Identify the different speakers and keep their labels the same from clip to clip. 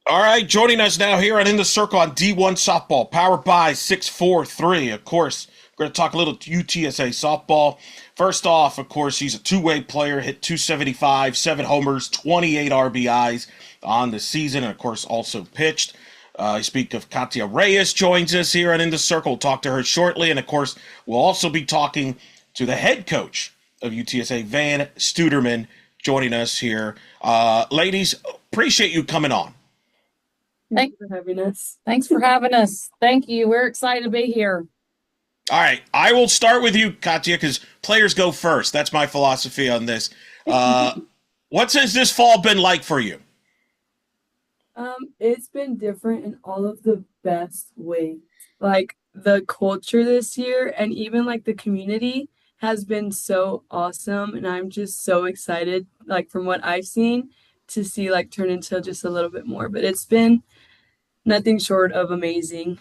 Speaker 1: All right, joining us now here on In the Circle on D1 Softball, powered by 643. Of course, we're going to talk a little UTSA softball. First off, of course, he's a two-way player, hit 275, 7 homers, 28 RBIs on the season, and of course also pitched. I speak of Katiya Reyes joins us here on In the Circle. We'll talk to her shortly, and of course, we'll also be talking to the head coach of UTSA, Vann Stuedeman, joining us here. Ladies, appreciate you coming on.
Speaker 2: Thanks for having us.
Speaker 3: Thanks for having us. Thank you. We're excited to be here.
Speaker 1: All right, I will start with you, Katia, because players go first. That's my philosophy on this. What has this fall been like for you?
Speaker 2: It's been different in all of the best ways. Like the culture this year and even like the community has been so awesome, and I'm just so excited, like from what I've seen, to see like turn into just a little bit more. But it's been nothing short of amazing.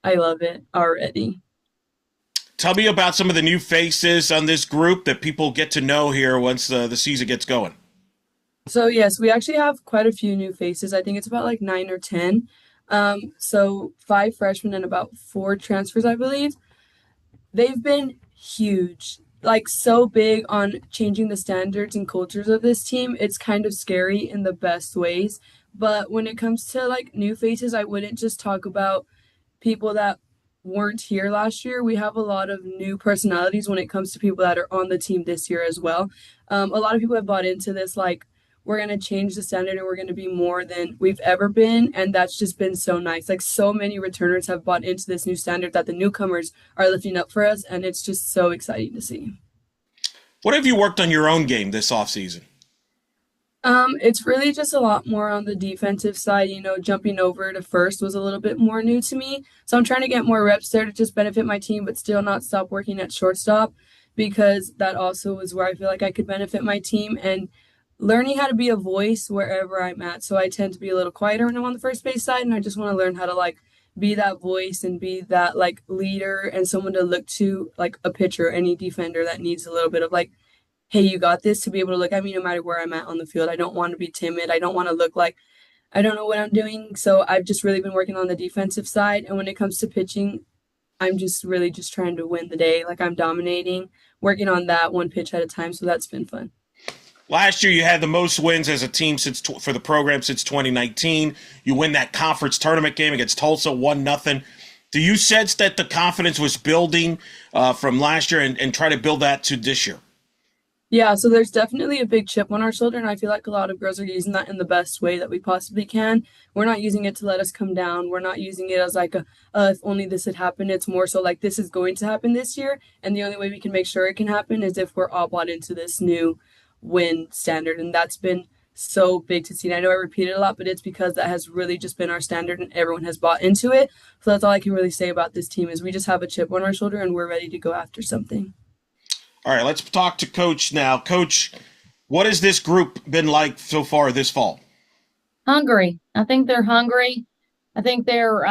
Speaker 2: I love it already.
Speaker 1: Tell me about some of the new faces on this group that people get to know here once the season gets going.
Speaker 2: So yes, we actually have quite a few new faces. I think it's about like 9 or 10. So 5 freshmen and about 4 transfers, I believe. They've been huge, like so big on changing the standards and cultures of this team. It's kind of scary in the best ways. But when it comes to like new faces, I wouldn't just talk about people that weren't here last year. We have a lot of new personalities when it comes to people that are on the team this year as well. A lot of people have bought into this, like, we're going to change the standard and we're going to be more than we've ever been. And that's just been so nice. Like, so many returners have bought into this new standard that the newcomers are lifting up for us. And it's just so exciting to see.
Speaker 1: What have you worked on your own game this offseason?
Speaker 2: It's really just a lot more on the defensive side. Jumping over to first was a little bit more new to me. So I'm trying to get more reps there to just benefit my team, but still not stop working at shortstop, because that also is where I feel like I could benefit my team, and learning how to be a voice wherever I'm at. So I tend to be a little quieter when I'm on the first base side, and I just want to learn how to like be that voice and be that like leader and someone to look to, like a pitcher, any defender that needs a little bit of like, hey, you got this, to be able to look at me no matter where I'm at on the field. I don't want to be timid. I don't want to look like I don't know what I'm doing. So I've just really been working on the defensive side. And when it comes to pitching, I'm just really just trying to win the day. Like, I'm dominating, working on that one pitch at a time. So that's been fun.
Speaker 1: Last year, you had the most wins as a team for the program since 2019. You win that conference tournament game against Tulsa, 1-0. Do you sense that the confidence was building from last year and try to build that to this year?
Speaker 2: Yeah, so there's definitely a big chip on our shoulder, and I feel like a lot of girls are using that in the best way that we possibly can. We're not using it to let us come down. We're not using it as like if only this had happened. It's more so like, this is going to happen this year, and the only way we can make sure it can happen is if we're all bought into this new win standard, and that's been so big to see. And I know I repeat it a lot, but it's because that has really just been our standard, and everyone has bought into it. So that's all I can really say about this team is we just have a chip on our shoulder, and we're ready to go after something.
Speaker 1: All right, let's talk to Coach now. Coach, what has this group been like so far this fall?
Speaker 3: Hungry. I think they're hungry. I think they're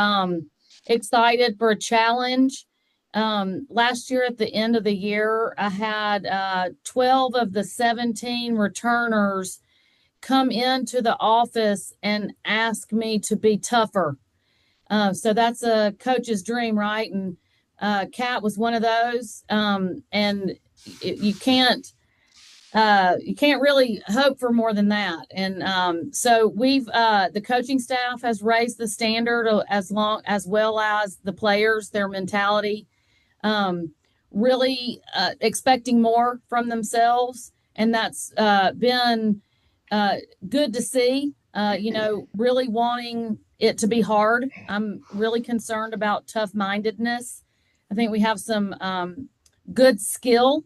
Speaker 3: excited for a challenge. Last year at the end of the year, I had 12 of the 17 returners come into the office and ask me to be tougher. So that's a coach's dream, right? And Kat was one of those. And you can't really hope for more than that. And so we've the coaching staff has raised the standard as well as the players, their mentality, really expecting more from themselves, and that's been good to see. Really wanting it to be hard. I'm really concerned about tough-mindedness. I think we have some good skill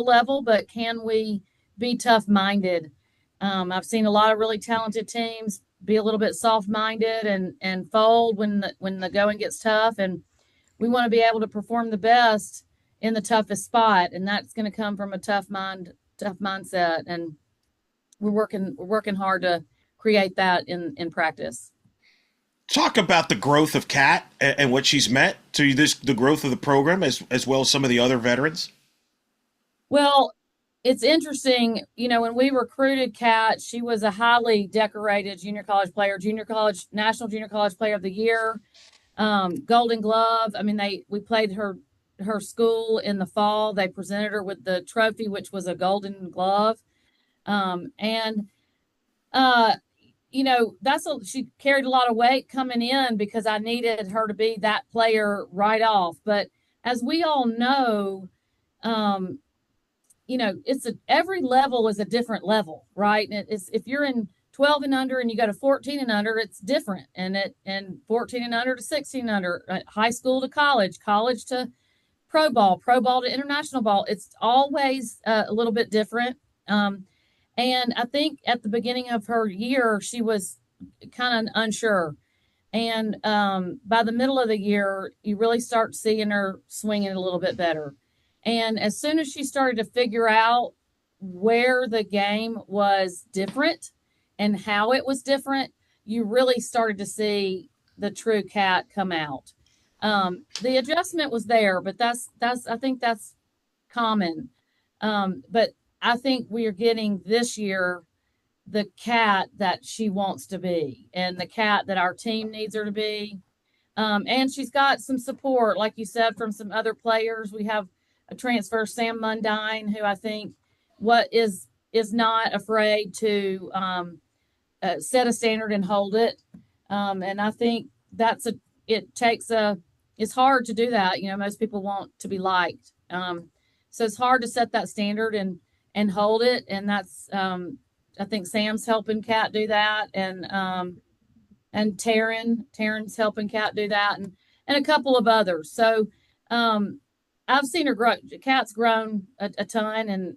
Speaker 3: level, but can we be tough-minded? I've seen a lot of really talented teams be a little bit soft-minded and fold when the going gets tough, and we want to be able to perform the best in the toughest spot, and that's going to come from a tough mindset, and we're working hard to create that in practice.
Speaker 1: Talk about the growth of Kat and what she's meant to the growth of the program as well as some of the other veterans.
Speaker 3: Well, it's interesting, when we recruited Kat, she was a highly decorated junior college player, national junior college player of the year, Golden Glove. I mean, we played her school in the fall. They presented her with the trophy, which was a Golden Glove. And she carried a lot of weight coming in because I needed her to be that player right off. But as we all know, every level is a different level, right? And if you're in 12 and under and you go to 14 and under, it's different. And 14 and under to 16 and under, high school to college to pro ball to international ball. It's always a little bit different. And I think at the beginning of her year, she was kind of unsure. And by the middle of the year, you really start seeing her swinging a little bit better. And as soon as she started to figure out where the game was different and how it was different, you really started to see the true Kat come out. The adjustment was there, but I think that's common. But I think we are getting this year the Kat that she wants to be and the Kat that our team needs her to be. And she's got some support, like you said, from some other players. We have a transfer, Sam Mundine, who I think is not afraid to set a standard and hold it. And I think it's hard to do that. Most people want to be liked. So it's hard to set that standard and hold it. And that's, I think Sam's helping Kat do that. And Taryn's helping Kat do that, and a couple of others. So I've seen her grow. Kat's grown a ton, and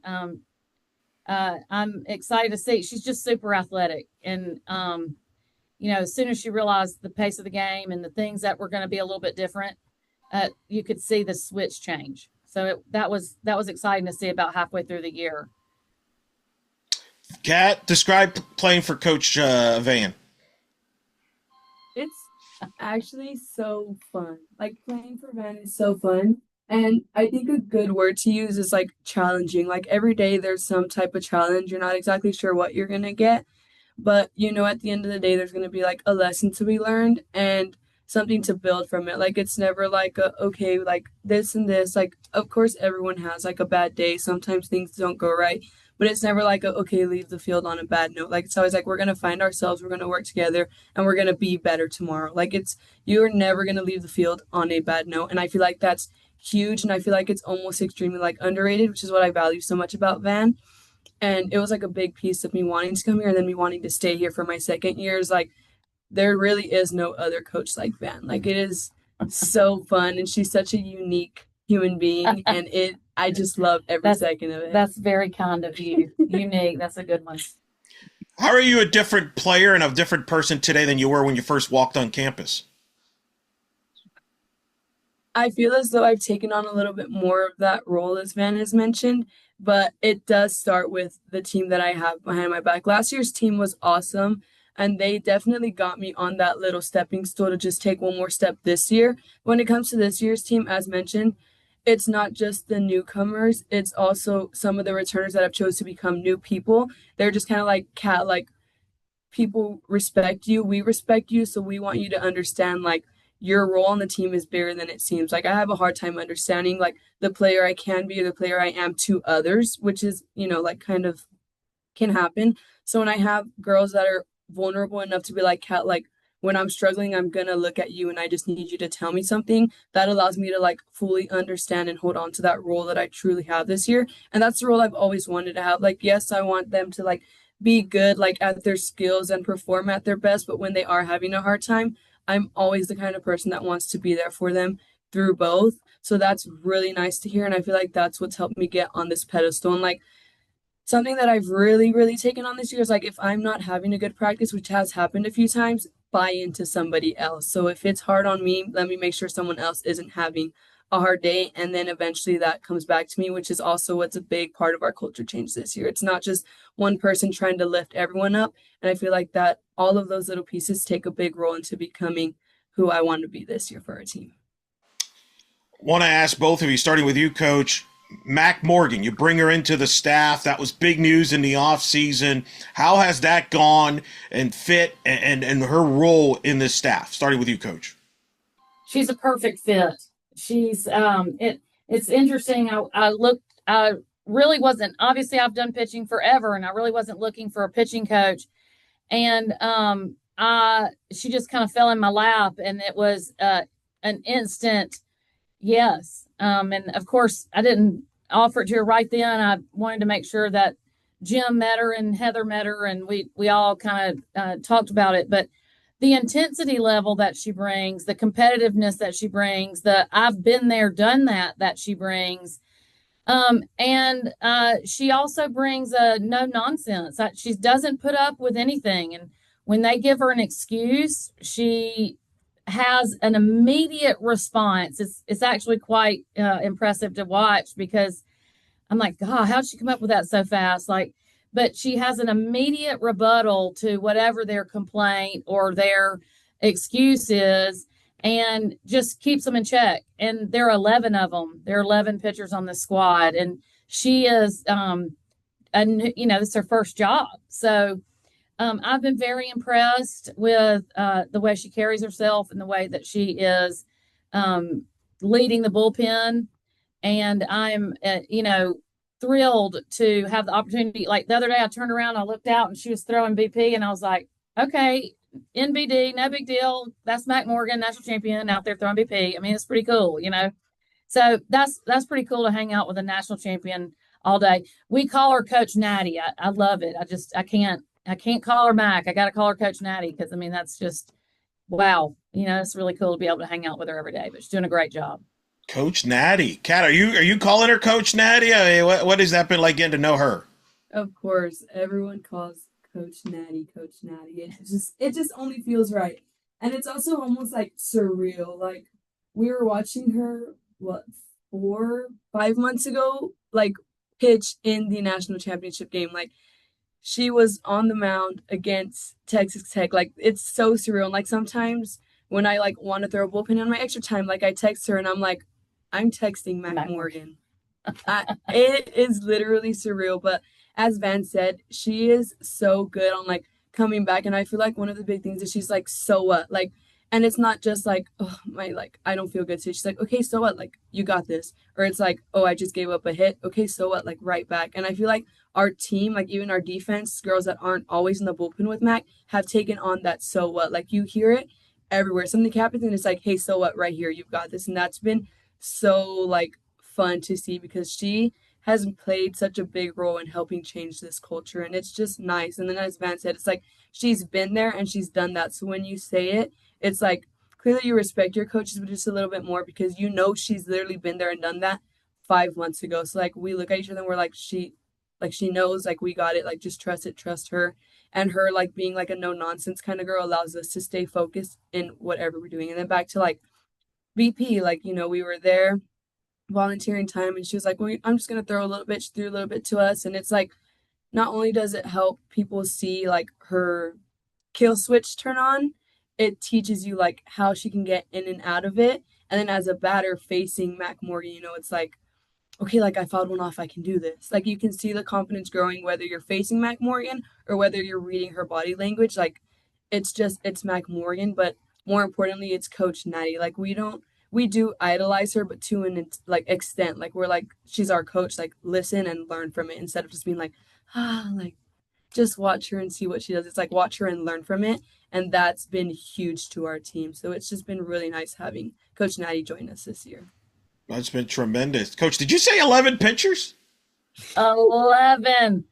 Speaker 3: I'm excited to see. She's just super athletic, and as soon as she realized the pace of the game and the things that were going to be a little bit different, you could see the switch change. So that was exciting to see about halfway through the year.
Speaker 1: Kat, describe playing for Coach Vann.
Speaker 2: It's actually so fun. Like, playing for Vann is so fun. And I think a good word to use is like challenging. Like, every day there's some type of challenge. You're not exactly sure what you're going to get, but at the end of the day, there's going to be like a lesson to be learned and something to build from it. Like, it's never like okay, like this and this. Like, of course, everyone has like a bad day. Sometimes things don't go right. But it's never like, okay, leave the field on a bad note. Like, it's always like, we're going to find ourselves, we're going to work together, and we're going to be better tomorrow. Like, you're never going to leave the field on a bad note. And I feel like that's huge. And I feel like it's almost extremely like underrated, which is what I value so much about Vann. And it was like a big piece of me wanting to come here and then me wanting to stay here for my second year. Is like, there really is no other coach like Vann. Like, it is so fun. And she's such a unique human being. And I just love every second of it.
Speaker 3: That's very kind of you. Unique. That's a good one.
Speaker 1: How are you a different player and a different person today than you were when you first walked on campus?
Speaker 2: I feel as though I've taken on a little bit more of that role, as Vann has mentioned, but it does start with the team that I have behind my back. Last year's team was awesome, and they definitely got me on that little stepping stool to just take one more step this year. When it comes to this year's team, as mentioned, it's not just the newcomers, it's also some of the returners that have chose to become new people. They're just kind of like, Kat, like, people respect you, we respect you, so we want you to understand, like, your role on the team is bigger than it seems. Like, I have a hard time understanding, like, the player I can be or the player I am to others, which is, like, kind of can happen. So when I have girls that are vulnerable enough to be like, Kat, like, when I'm struggling, I'm going to look at you and I just need you to tell me something, that allows me to like fully understand and hold on to that role that I truly have this year. And that's the role I've always wanted to have. Like, yes, I want them to like be good, like at their skills and perform at their best. But when they are having a hard time, I'm always the kind of person that wants to be there for them through both. So that's really nice to hear. And I feel like that's what's helped me get on this pedestal. And like, something that I've really, really taken on this year is like, if I'm not having a good practice, which has happened a few times, buy into somebody else. So if it's hard on me, let me make sure someone else isn't having a hard day. And then eventually that comes back to me, which is also what's a big part of our culture change this year. It's not just one person trying to lift everyone up. And I feel like that all of those little pieces take a big role into becoming who I want to be this year for our team.
Speaker 1: Want to ask both of you, starting with you, Coach. Mac Morgan, you bring her into the staff. That was big news in the offseason. How has that gone and fit and her role in this staff? Starting with you, Coach.
Speaker 3: She's a perfect fit. She's it's interesting. I really wasn't, obviously I've done pitching forever and I really wasn't looking for a pitching coach. And she just kind of fell in my lap and it was an instant yes. And of course I didn't offer it to her right then. I wanted to make sure that Jim met her and Heather met her and we all kind of talked about it. But the intensity level that she brings, the competitiveness that she brings, the I've been there, done that she brings. And she also brings a no nonsense. She doesn't put up with anything. And when they give her an excuse, she has an immediate response. It's actually quite impressive to watch because I'm like, God, how'd she come up with that so fast? Like, but she has an immediate rebuttal to whatever their complaint or their excuse is and just keeps them in check. And there are 11 of them. There are 11 pitchers on the squad. And she is, this is her first job. So I've been very impressed with the way she carries herself and the way that she is leading the bullpen. And I'm, thrilled to have the opportunity. Like the other day, I turned around, I looked out, and she was throwing BP, and I was like, okay, NBD, no big deal. That's Mac Morgan, national champion, out there throwing BP. I mean, it's pretty cool, So that's pretty cool to hang out with a national champion all day. We call her Coach Natty. I love it. I can't call her Mac. I got to call her Coach Natty because I mean that's just wow. It's really cool to be able to hang out with her every day. But she's doing a great job.
Speaker 1: Coach Natty. Kat, are you calling her Coach Natty? I mean, what has that been like getting to know her?
Speaker 2: Of course, everyone calls Coach Natty, Coach Natty. It just only feels right. And it's also almost like surreal. Like we were watching her 4-5 months ago, like pitch in the national championship game. Like she was on the mound against Texas Tech. Like it's so surreal. And like sometimes when I like want to throw a bullpen on my extra time, like I text her and I'm like, I'm texting Mac Morgan. It is literally surreal. But as Van said, she is so good on like coming back. And I feel like one of the big things is she's like, so what? Like, and it's not just like, oh, I don't feel good today. She's like, okay, so what? Like, you got this. Or it's like, oh, I just gave up a hit. Okay, so what? Like, right back. And I feel like our team, like even our defense, girls that aren't always in the bullpen with Mac, have taken on that so what. Like, you hear it everywhere. Something happens and it's like, hey, so what? Right here, you've got this. And that's been so like fun to see because she has played such a big role in helping change this culture, and it's just nice. And then as Van said, it's like she's been there and she's done that. So when you say it, it's like clearly you respect your coaches, but just a little bit more because she's literally been there and done that 5 months ago. So like we look at each other and we're like she knows, like we got it, like just trust it, trust her. And her like being like a no nonsense kind of girl allows us to stay focused in whatever we're doing. And then back to like BP, like we were there volunteering time and she was like, well, I'm just gonna throw a little bit. She threw a little bit to us, and it's like not only does it help people see like her kill switch turn on, it teaches you like how she can get in and out of it. And then as a batter facing Mac Morgan, it's like, okay, like I fouled one off, I can do this. Like you can see the confidence growing whether you're facing Mac Morgan or whether you're reading her body language. Like it's Mac Morgan, but more importantly, it's Coach Natty. Like we do idolize her, but to an like extent. Like we're like, she's our coach. Like listen and learn from it instead of just being like, like just watch her and see what she does. It's like watch her and learn from it, and that's been huge to our team. So it's just been really nice having Coach Natty join us this year.
Speaker 1: That's been tremendous. Coach, did you say 11 pitchers?
Speaker 3: 11.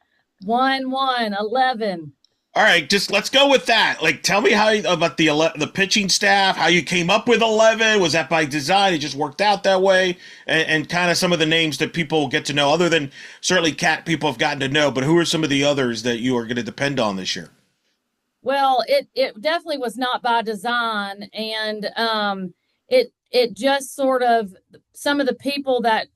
Speaker 3: 11.
Speaker 1: All right, just let's go with that. Like, tell me about the pitching staff, how you came up with 11. Was that by design? It just worked out that way? And kind of some of the names that people get to know, other than certainly Kat, people have gotten to know, but who are some of the others that you are going to depend on this year?
Speaker 3: Well, it definitely was not by design. And it just sort of, some of the people that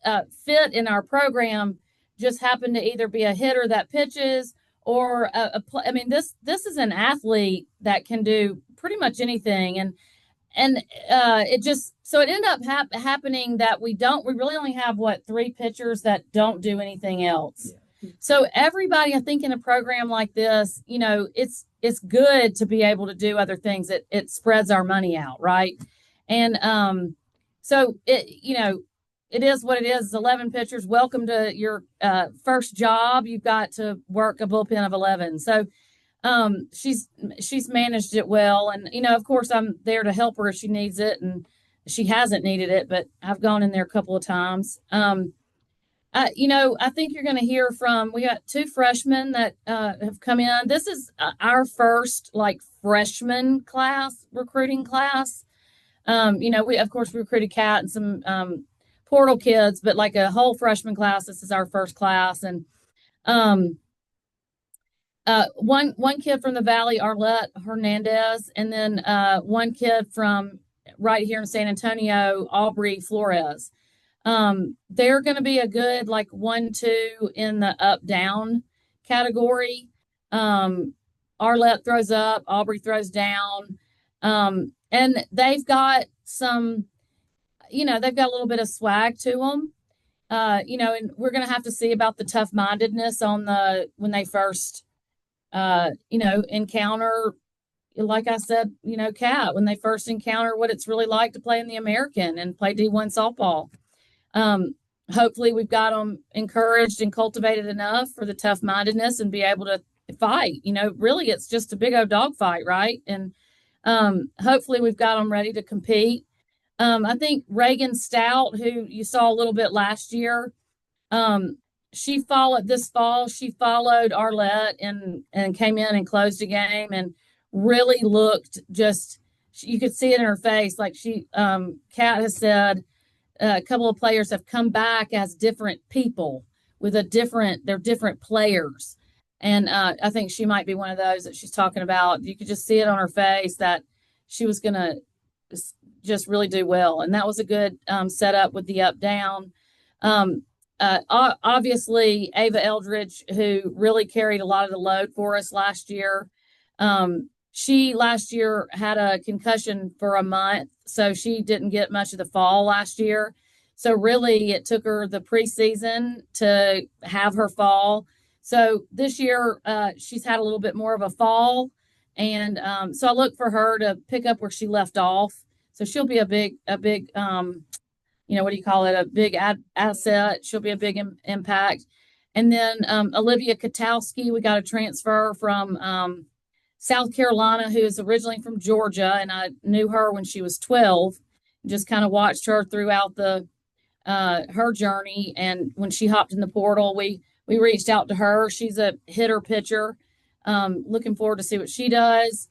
Speaker 3: fit in our program just happen to either be a hitter that pitches or I mean, this is an athlete that can do pretty much anything. it ended up happening that we really only have 3 pitchers that don't do anything else. Yeah. So everybody, I think in a program like this, it's good to be able to do other things. It spreads our money out, right? And so it is what it is. It's 11 pitchers. Welcome to your first job. You've got to work a bullpen of 11. So she's managed it well. And, of course, I'm there to help her if she needs it. And she hasn't needed it, but I've gone in there a couple of times. I think you're going to hear we got 2 freshmen that have come in. This is our first freshman recruiting class. We recruited Kat and some portal kids, but a whole freshman class. This is our first class. And one kid from the Valley, Arlette Hernandez, and then one kid from right here in San Antonio, Aubrey Flores. They're going to be a good 1-2 in the up-down category. Arlette throws up, Aubrey throws down. And they've got they've got a little bit of swag to them. And we're going to have to see about the tough-mindedness when they first, encounter, like I said, Kat, when they first encounter what it's really like to play in the American and play D1 softball. Hopefully we've got them encouraged and cultivated enough for the tough-mindedness and be able to fight. Really it's just a big old dog fight, right? And hopefully we've got them ready to compete. I think Reagan Stout, who you saw a little bit last year, she followed Arlette and came in and closed a game and really looked you could see it in her face. Kat has said a couple of players have come back as different people they're different players. And I think she might be one of those that she's talking about. You could just see it on her face that she was going to just really do well. And that was a good setup with the up-down. Obviously, Ava Eldridge, who really carried a lot of the load for us last year. She last year had a concussion for a month, so she didn't get much of the fall last year. So really, it took her the preseason to have her fall. So this year, she's had a little bit more of a fall. And so I look for her to pick up where she left off. So she'll be a big, what do you call it? A big asset. She'll be a big impact. And then Olivia Katowski, we got a transfer from South Carolina, who is originally from Georgia. And I knew her when she was 12, just kind of watched her throughout her journey. And when she hopped in the portal, we reached out to her. She's a hitter pitcher. Looking forward to see what she does.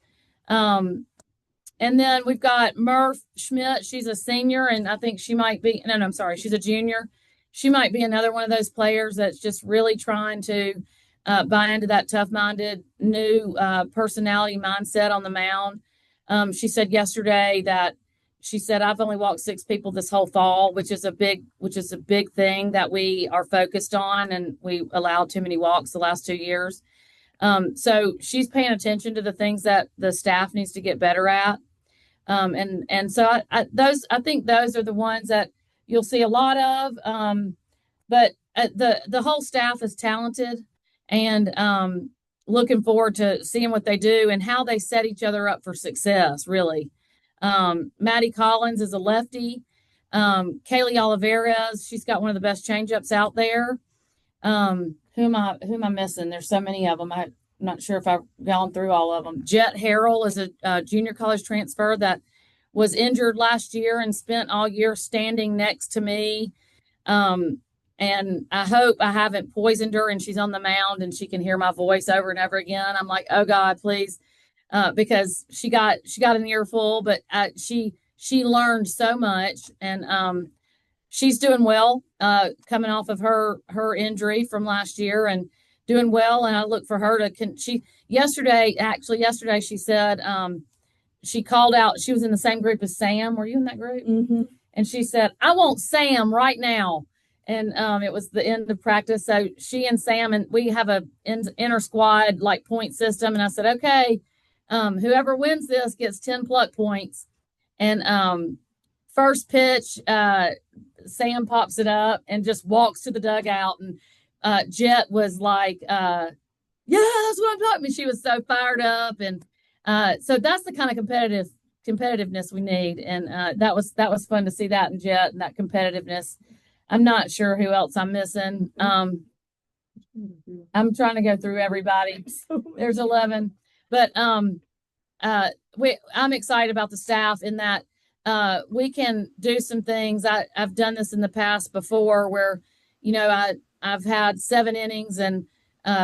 Speaker 3: And then we've got Murph Schmidt. She's a senior, and I think she might be – I'm sorry. She's a junior. She might be another one of those players that's just really trying to buy into that tough-minded new personality mindset on the mound. She said yesterday I've only walked 6 people this whole fall, which is a big thing that we are focused on, and we allowed too many walks the last 2 years. So she's paying attention to the things that the staff needs to get better at. And so I think those are the ones that you'll see a lot of. But the whole staff is talented, and looking forward to seeing what they do and how they set each other up for success, really. Maddie Collins is a lefty. Kaylee Olivares, she's got one of the best changeups out there. Who am I missing? There's so many of them. I'm not sure if I've gone through all of them. Jet Harrell is a junior college transfer that was injured last year and spent all year standing next to me. And I hope I haven't poisoned her and she's on the mound and she can hear my voice over and over again. I'm like, oh God, please. Because she got an earful, but she learned so much, and she's doing well, coming off of her injury from last year and doing well. And I look for her yesterday she said, she called out, she was in the same group as Sam. Were you in that group? Mm-hmm. And she said, I want Sam right now. And it was the end of practice. So she and Sam, and we have a inter squad point system. And I said, okay, whoever wins this gets 10 pluck points. And first pitch, Sam pops it up and just walks to the dugout. And Jet was like, yeah, that's what I'm talking about. She was so fired up. And so that's the kind of competitiveness we need. And that was fun to see that in Jet and that competitiveness. I'm not sure who else I'm missing. I'm trying to go through everybody. There's 11, but I'm excited about the staff in that we can do some things. I've done this in the past before where, I've had 7 innings and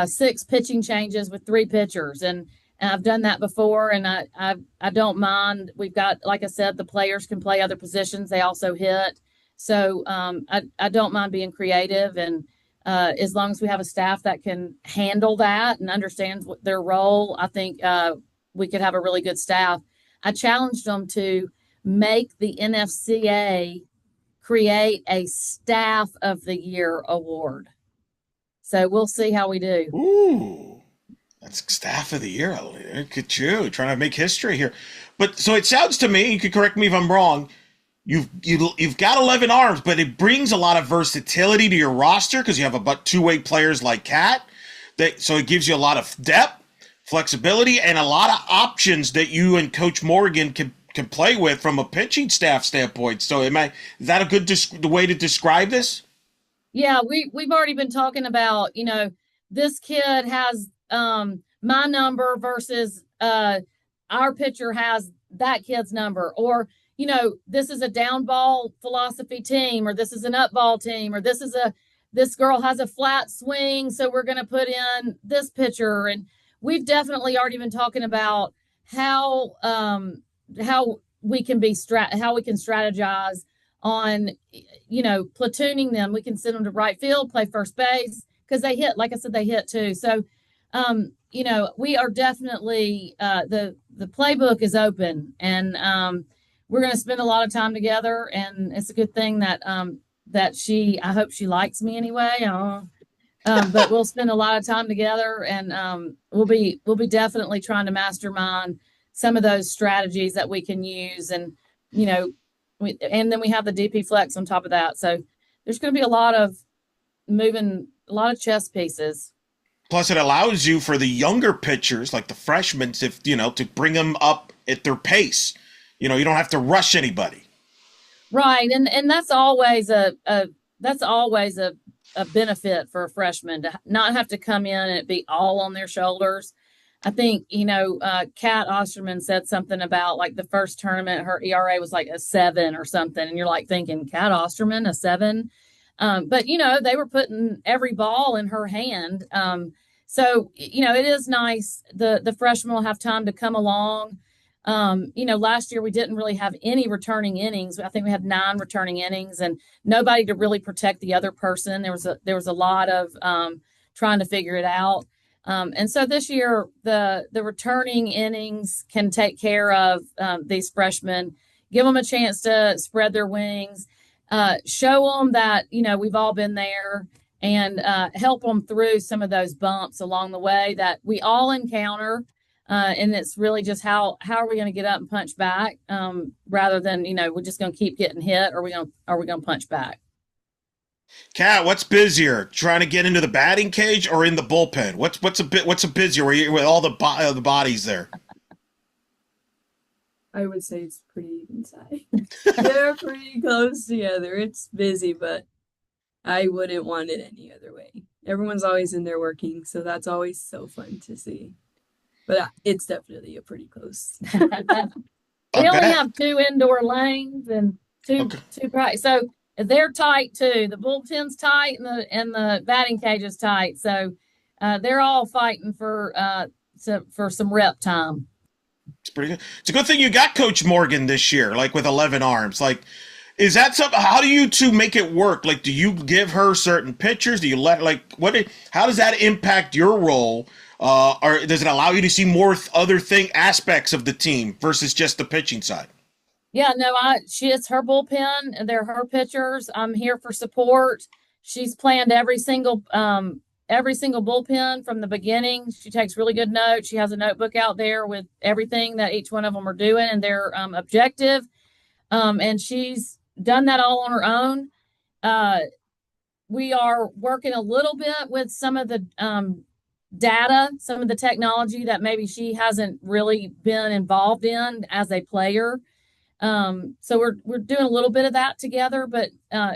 Speaker 3: 6 pitching changes with 3 pitchers, and I've done that before, and I don't mind. We've got, like I said, the players can play other positions. They also hit, so I don't mind being creative, and as long as we have a staff that can handle that and understands their role, I think we could have a really good staff. I challenged them to make the NFCA create a Staff of the Year award. So we'll see how we do.
Speaker 1: Ooh, that's Staff of the Year. Look at you trying to make history here. But so it sounds to me, you could correct me if I'm wrong, you've got 11 arms, but it brings a lot of versatility to your roster because you have about 2-way players like Kat. So it gives you a lot of depth, flexibility, and a lot of options that you and Coach Morgan can play with from a pitching staff standpoint. So is that a good the way to describe this?
Speaker 3: Yeah, we've already been talking about, this kid has my number versus our pitcher has that kid's number, or this is a down ball philosophy team, or this is an up ball team, or this girl has a flat swing, so we're going to put in this pitcher. And we've definitely already been talking about how we can strategize on, platooning them. We can send them to right field, play first base, because they hit, like I said, they hit too. So, we are definitely, the playbook is open, and we're going to spend a lot of time together, and it's a good thing that I hope she likes me anyway. But we'll spend a lot of time together, and we'll be definitely trying to mastermind some of those strategies that we can use, and and then we have the DP flex on top of that. So there's going to be a lot of chess pieces.
Speaker 1: Plus, it allows you for the younger pitchers, like the freshmen, to bring them up at their pace. You don't have to rush anybody.
Speaker 3: Right, and that's always a benefit for a freshman to not have to come in and it be all on their shoulders. I think, Kat Osterman said something about like the first tournament, her ERA was like a 7 or something. And you're like thinking, Kat Osterman, a 7? But, they were putting every ball in her hand. So, it is nice. The freshmen will have time to come along. Last year we didn't really have any returning innings. I think we had 9 returning innings and nobody to really protect the other person. There was a lot of trying to figure it out. And so this year, the returning innings can take care of these freshmen, give them a chance to spread their wings, show them that, we've all been there, and help them through some of those bumps along the way that we all encounter. And it's really just how are we going to get up and punch back rather than, we're just going to keep getting hit, or are we going to punch back?
Speaker 1: Kat, what's busier, trying to get into the batting cage or in the bullpen? What's a busier with all the bodies there?
Speaker 2: I would say it's pretty even side. They're pretty close together. It's busy, but I wouldn't want it any other way. Everyone's always in there working, so that's always so fun to see. But it's definitely a pretty close.
Speaker 3: We only have 2 indoor lanes and two practice. So they're tight too. The bullpen's tight and the batting cage is tight. So they're all fighting for some rep time.
Speaker 1: It's pretty good. It's a good thing you got Coach Morgan this year, like with 11 arms. Like, is that something? How do you two make it work? Like, do you give her certain pitchers? Do you how does that impact your role? Or does it allow you to see more other aspects of the team versus just the pitching side?
Speaker 3: Yeah, no, it's her bullpen and they're her pitchers. I'm here for support. She's planned every single bullpen from the beginning. She takes really good notes. She has a notebook out there with everything that each one of them are doing and their objective. and she's done that all on her own. We are working a little bit with some of the data, some of the technology that maybe she hasn't really been involved in as a player. So we're doing a little bit of that together, but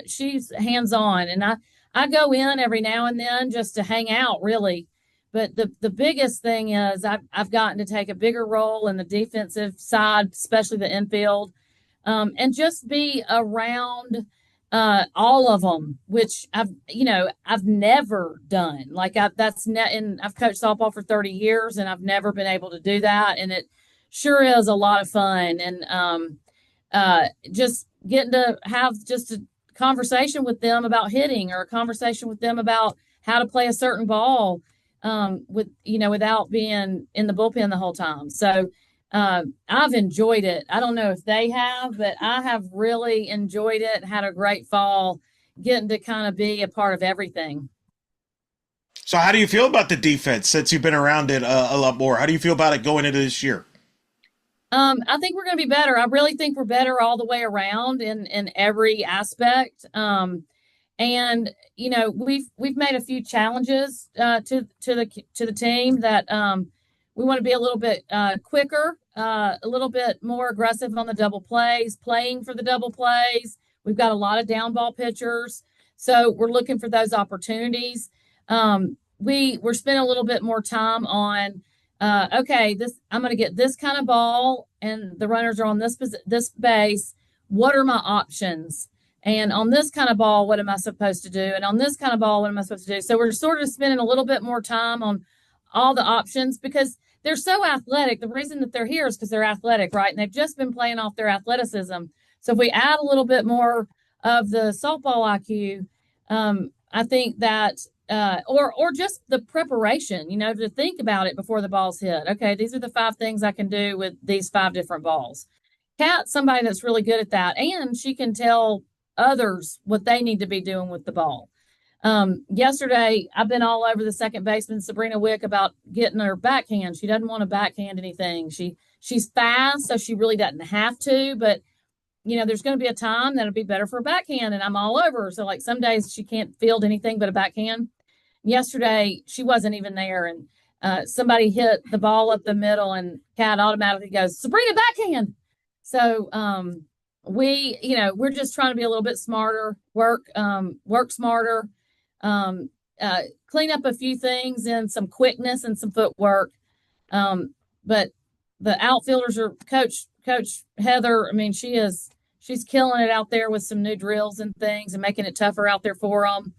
Speaker 3: she's hands on, and I go in every now and then just to hang out, really. But the biggest thing is I've gotten to take a bigger role in the defensive side, especially the infield, and just be around all of them, which I've never done. Like I've coached softball for 30 years, and I've never been able to do that, and it sure is a lot of fun. And just getting to have just a conversation with them about hitting, or a conversation with them about how to play a certain ball, without being in the bullpen the whole time. So I've enjoyed it. I don't know if they have, but I have really enjoyed it. Had a great fall, getting to kind of be a part of everything.
Speaker 1: So how do you feel about the defense since you've been around it a lot more? How do you feel about it going into this year?
Speaker 3: I think we're going to be better. I really think we're better all the way around in every aspect. And we've made a few challenges to the team that we want to be a little bit quicker, a little bit more aggressive on the double plays, playing for the double plays. We've got a lot of down ball pitchers, so we're looking for those opportunities. We're spending a little bit more time on I'm going to get this kind of ball, and the runners are on this base. What are my options? And on this kind of ball, what am I supposed to do? And on this kind of ball, what am I supposed to do? So we're sort of spending a little bit more time on all the options because they're so athletic. The reason that they're here is because they're athletic, right? And they've just been playing off their athleticism. So if we add a little bit more of the softball IQ, I think that or just the preparation, to think about it before the ball's hit. Okay, these are the 5 things I can do with these 5 different balls. Kat's somebody that's really good at that, and she can tell others what they need to be doing with the ball. Yesterday, I've been all over the second baseman, Sabrina Wick, about getting her backhand. She doesn't want to backhand anything. She's fast, so she really doesn't have to, but there's going to be a time that'll be better for a backhand, and I'm all over her. So like some days she can't field anything but a backhand. Yesterday, she wasn't even there, and somebody hit the ball up the middle, and Kat automatically goes, Sabrina, backhand. So we're just trying to be a little bit smarter, work smarter, clean up a few things and some quickness and some footwork. But the outfielders are Coach Heather. I mean, she's killing it out there with some new drills and things and making it tougher out there for them.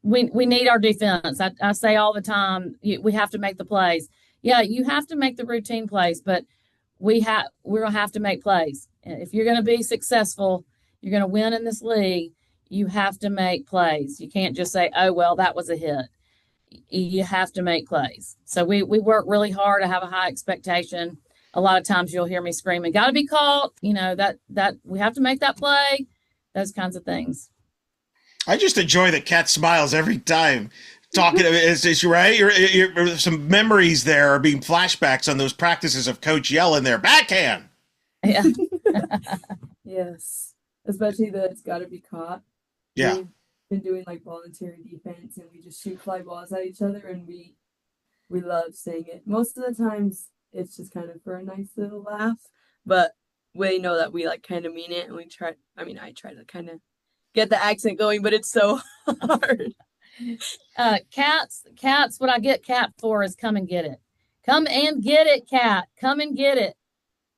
Speaker 3: We need our defense. I say all the time, we have to make the plays. Yeah, you have to make the routine plays, but we're going to have to make plays. If you're going to be successful, you're going to win in this league, you have to make plays. You can't just say, oh, well, that was a hit. You have to make plays. So we work really hard. I have a high expectation. A lot of times you'll hear me screaming, got to be caught, that we have to make that play, those kinds of things.
Speaker 1: I just enjoy that Kat smiles every time talking. Is right? You're, some memories there are being flashbacks on those practices of Coach yelling there, backhand.
Speaker 3: Yeah.
Speaker 2: Yes. Especially that it's got to be caught.
Speaker 1: Yeah.
Speaker 2: We've been doing like voluntary defense, and we just shoot fly balls at each other, and we love saying it. Most of the times it's just kind of for a nice little laugh, but we know that we like kind of mean it, and I try to kind of get the accent going, but it's so hard.
Speaker 3: Cats, what I get Kat for is come and get it. Come and get it, Kat. Come and get it.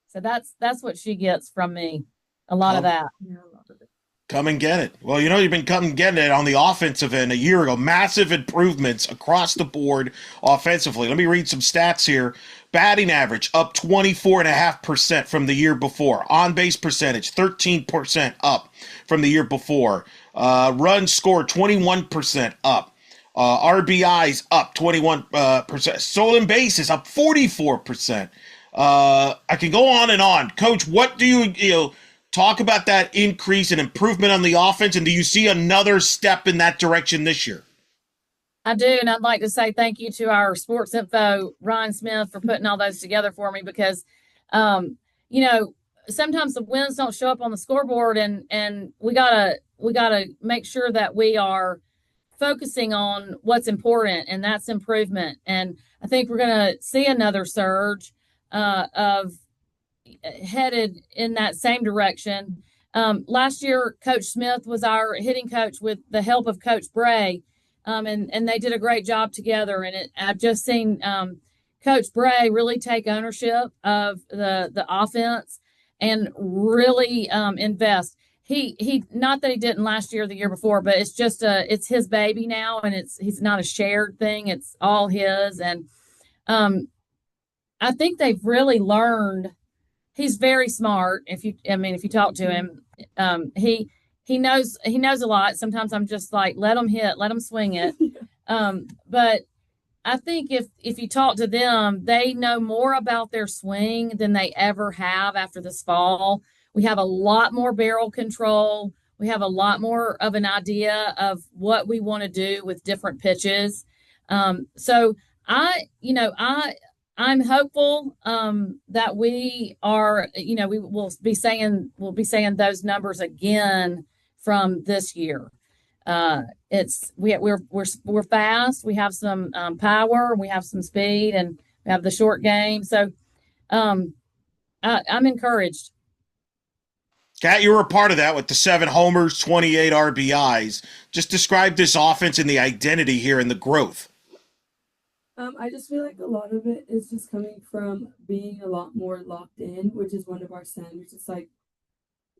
Speaker 3: So that's what she gets from me. A lot of that.
Speaker 2: Yeah, a lot of it.
Speaker 1: Come and get it. Well, you've been coming and getting it on the offensive end a year ago. Massive improvements across the board offensively. Let me read some stats here. Batting average up 24.5% from the year before. On-base percentage 13% up from the year before. Runs scored 21% up. RBIs up 21%. Stolen bases up 44%. I can go on and on. Coach, what do you talk about that increase and improvement on the offense, and do you see another step in that direction this year?
Speaker 3: I do, and I'd like to say thank you to our sports info, Ryan Smith, for putting all those together for me because, um, you know, sometimes the wins don't show up on the scoreboard, and we gotta make sure that we are focusing on what's important, and that's improvement. And I think we're gonna see another surge of headed in that same direction. Last year, Coach Smith was our hitting coach with the help of Coach Bray, and they did a great job together. And I've just seen Coach Bray really take ownership of the offense and really invest. He not that he didn't last year or the year before, but it's just it's his baby now, and he's not a shared thing. It's all his, and I think they've really learned. He's very smart. If you talk to him, he knows a lot. Sometimes I'm just like, let him hit, let him swing it. But I think if you talk to them, they know more about their swing than they ever have after this fall. We have a lot more barrel control. We have a lot more of an idea of what we want to do with different pitches. So I'm hopeful that we are, we will be saying those numbers again from this year. We're fast. We have some power. We have some speed, and we have the short game. So I'm encouraged.
Speaker 1: Kat, you were a part of that with the 7 homers, 28 RBIs. Just describe this offense and the identity here and the growth.
Speaker 2: I just feel like a lot of it is just coming from being a lot more locked in, which is one of our standards. It's like,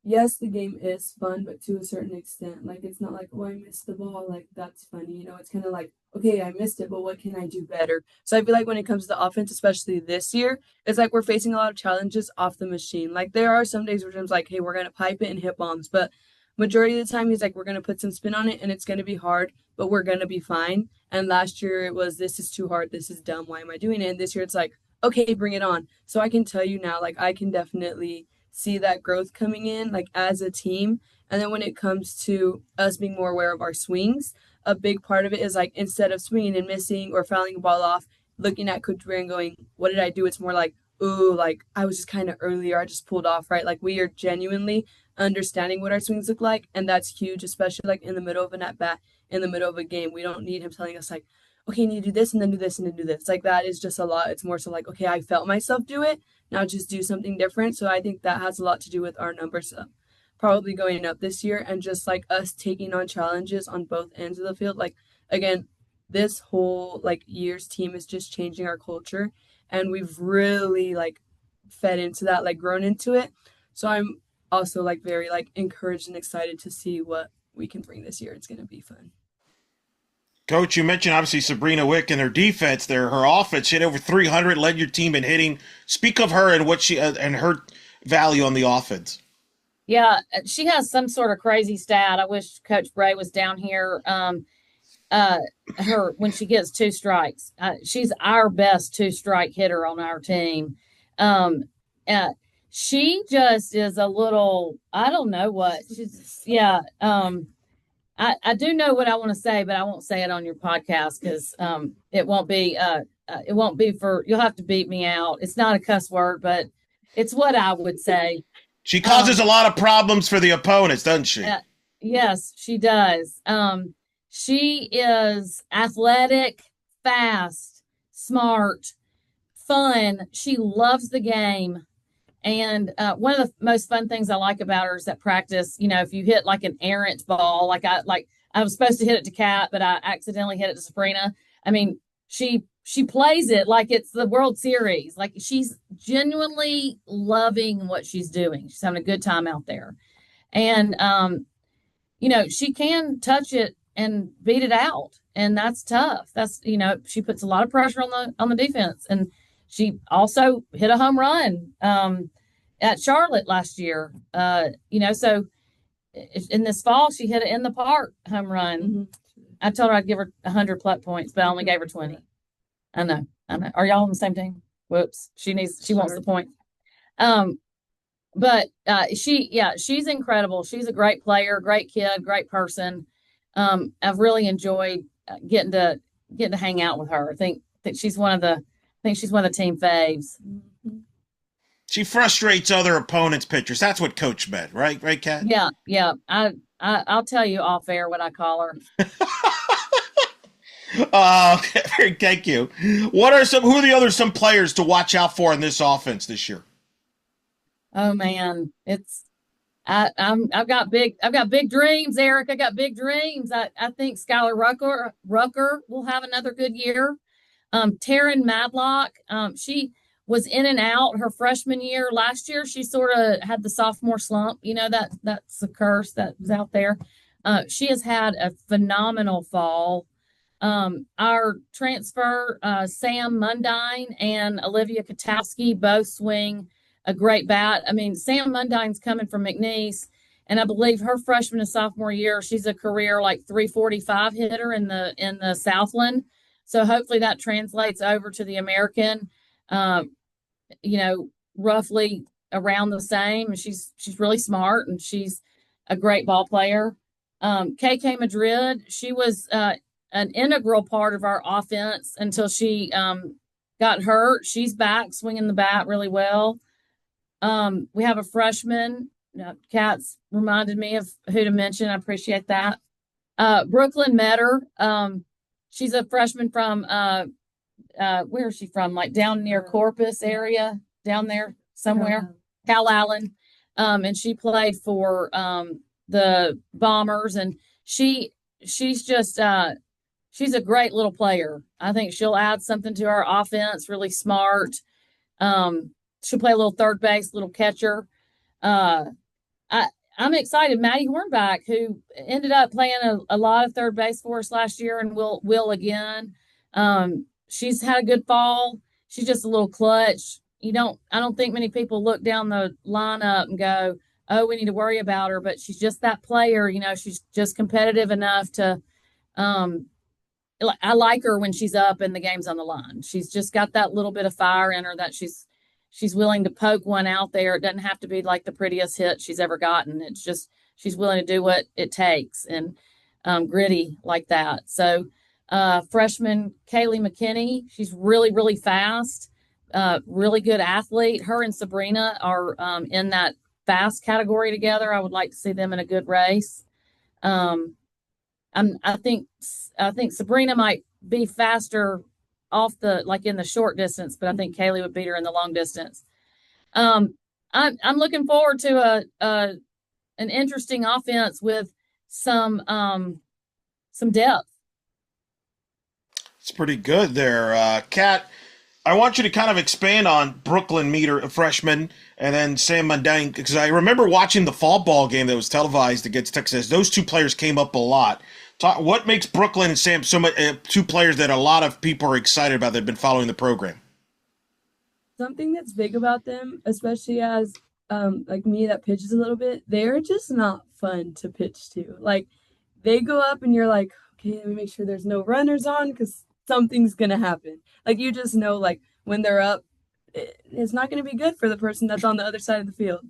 Speaker 2: yes, the game is fun, but to a certain extent, like it's not like, oh, I missed the ball, like that's funny. It's kind of like, okay, I missed it, but what can I do better? So I feel like when it comes to offense, especially this year, it's like we're facing a lot of challenges off the machine. Like there are some days where Jim's like, hey, we're gonna pipe it and hit bombs, but majority of the time he's like, we're gonna put some spin on it and it's gonna be hard, but we're gonna be fine. And last year it was, this is too hard, this is dumb, why am I doing it? And this year it's like, okay, bring it on. So I can tell you now, like I can definitely see that growth coming in, like as a team. And then when it comes to us being more aware of our swings, a big part of it is like instead of swinging and missing or fouling a ball off, looking at Coach Ray and going, what did I do? It's more like, ooh, like I was just kind of earlier, I just pulled off, right? Like we are genuinely understanding what our swings look like, and that's huge, especially like in the middle of an at bat, in the middle of a game. We don't need him telling us like, okay, you need to do this and then do this and then do this. Like that is just a lot. It's more so like, okay, I felt myself do it, now just do something different. So I think that has a lot to do with our numbers probably going up this year, and just like us taking on challenges on both ends of the field. Like again, this whole like year's team is just changing our culture, and we've really like fed into that, like grown into it. So I'm also like very like encouraged and excited to see what we can bring this year. It's going to be fun.
Speaker 1: Coach, you mentioned obviously Sabrina Wick and her defense there. Her offense hit over 300, led your team in hitting. Speak of her and what she and her value on the offense.
Speaker 3: Yeah, she has some sort of crazy stat. I wish Coach Bray was down here. Her when she gets 2 strikes, she's our best 2-strike hitter on our team. She just is a little, I don't know what she's. Yeah. I do know what I want to say, but I won't say it on your podcast because it won't be you'll have to beat me out. It's not a cuss word, but it's what I would say.
Speaker 1: She causes a lot of problems for the opponents, doesn't she?
Speaker 3: Yes, she does. She is athletic, fast, smart, fun. She loves the game. And one of the most fun things I like about her is that practice, if you hit like an errant ball, like I was supposed to hit it to Kat, but I accidentally hit it to Sabrina. I mean, she plays it like it's the World Series. Like she's genuinely loving what she's doing. She's having a good time out there. And, she can touch it and beat it out. And that's tough. That's, she puts a lot of pressure on the defense. And she also hit a home run at Charlotte last year. So in this fall, she hit it in the park home run. Mm-hmm. I told her I'd give her 100 pluck points, but I only gave her 20. I know. Are y'all on the same team? Whoops. She wants the point. But she's incredible. She's a great player, great kid, great person. I've really enjoyed getting to getting to hang out with her. I think she's one of the team faves.
Speaker 1: She frustrates other opponents' pitchers. That's what Coach meant, right? Right, Kat?
Speaker 3: Yeah, yeah. I'll tell you off air what I call her.
Speaker 1: Okay, thank you. Who are the other some players to watch out for in this offense this year?
Speaker 3: Oh man, I've got big dreams, Eric. I got big dreams. I think Skylar Rucker will have another good year. Taryn Madlock, she was in and out her freshman year. Last year, she sort of had the sophomore slump. You know, that's a curse that was out there. She has had a phenomenal fall. Our transfer, Sam Mundine and Olivia Katowski, both swing a great bat. I mean, Sam Mundine's coming from McNeese, and I believe her freshman and sophomore year, she's a career like 345 hitter in the Southland. So hopefully that translates over to the American. You know, roughly around the same. And she's really smart and she's a great ball player. KK Madrid, she was an integral part of our offense until she got hurt. She's back swinging the bat really well. We have a freshman. Kat's reminded me of who to mention. I appreciate that. Brooklyn Metter. She's a freshman from where is she from? Like down near Corpus area, down there somewhere. Cal Allen. And she played for the Bombers, and she's just she's a great little player. I think she'll add something to our offense. Really smart. She'll play a little third base, little catcher. I'm excited. Maddie Hornback, who ended up playing a lot of third base for us last year and will again. She's had a good fall. She's just a little clutch. I don't think many people look down the lineup and go, oh, we need to worry about her, but she's just that player. She's just competitive enough to, I like her when she's up and the game's on the line. She's just got that little bit of fire in her that she's willing to poke one out there. It doesn't have to be like the prettiest hit she's ever gotten. It's just, she's willing to do what it takes and gritty like that. So freshman Kaylee McKinney, she's really, really fast, really good athlete. Her and Sabrina are in that fast category together. I would like to see them in a good race. I think Sabrina might be faster off in the short distance, but I think Kaylee would beat her in the long distance. I'm looking forward to an interesting offense with some depth.
Speaker 1: It's pretty good there, Kat. I want you to kind of expand on Brooklyn Meter, a freshman, and then Sam Mundine, because I remember watching the fall ball game that was televised against Texas. Those two players came up a lot. What makes Brooklyn and Sam so much two players that a lot of people are excited about that have been following the program?
Speaker 2: Something that's big about them, especially as like me that pitches a little bit, they're just not fun to pitch to. Like they go up and you're like, okay, let me make sure there's no runners on because something's gonna happen. Like you just know, like when they're up, it's not gonna be good for the person that's on the other side of the field.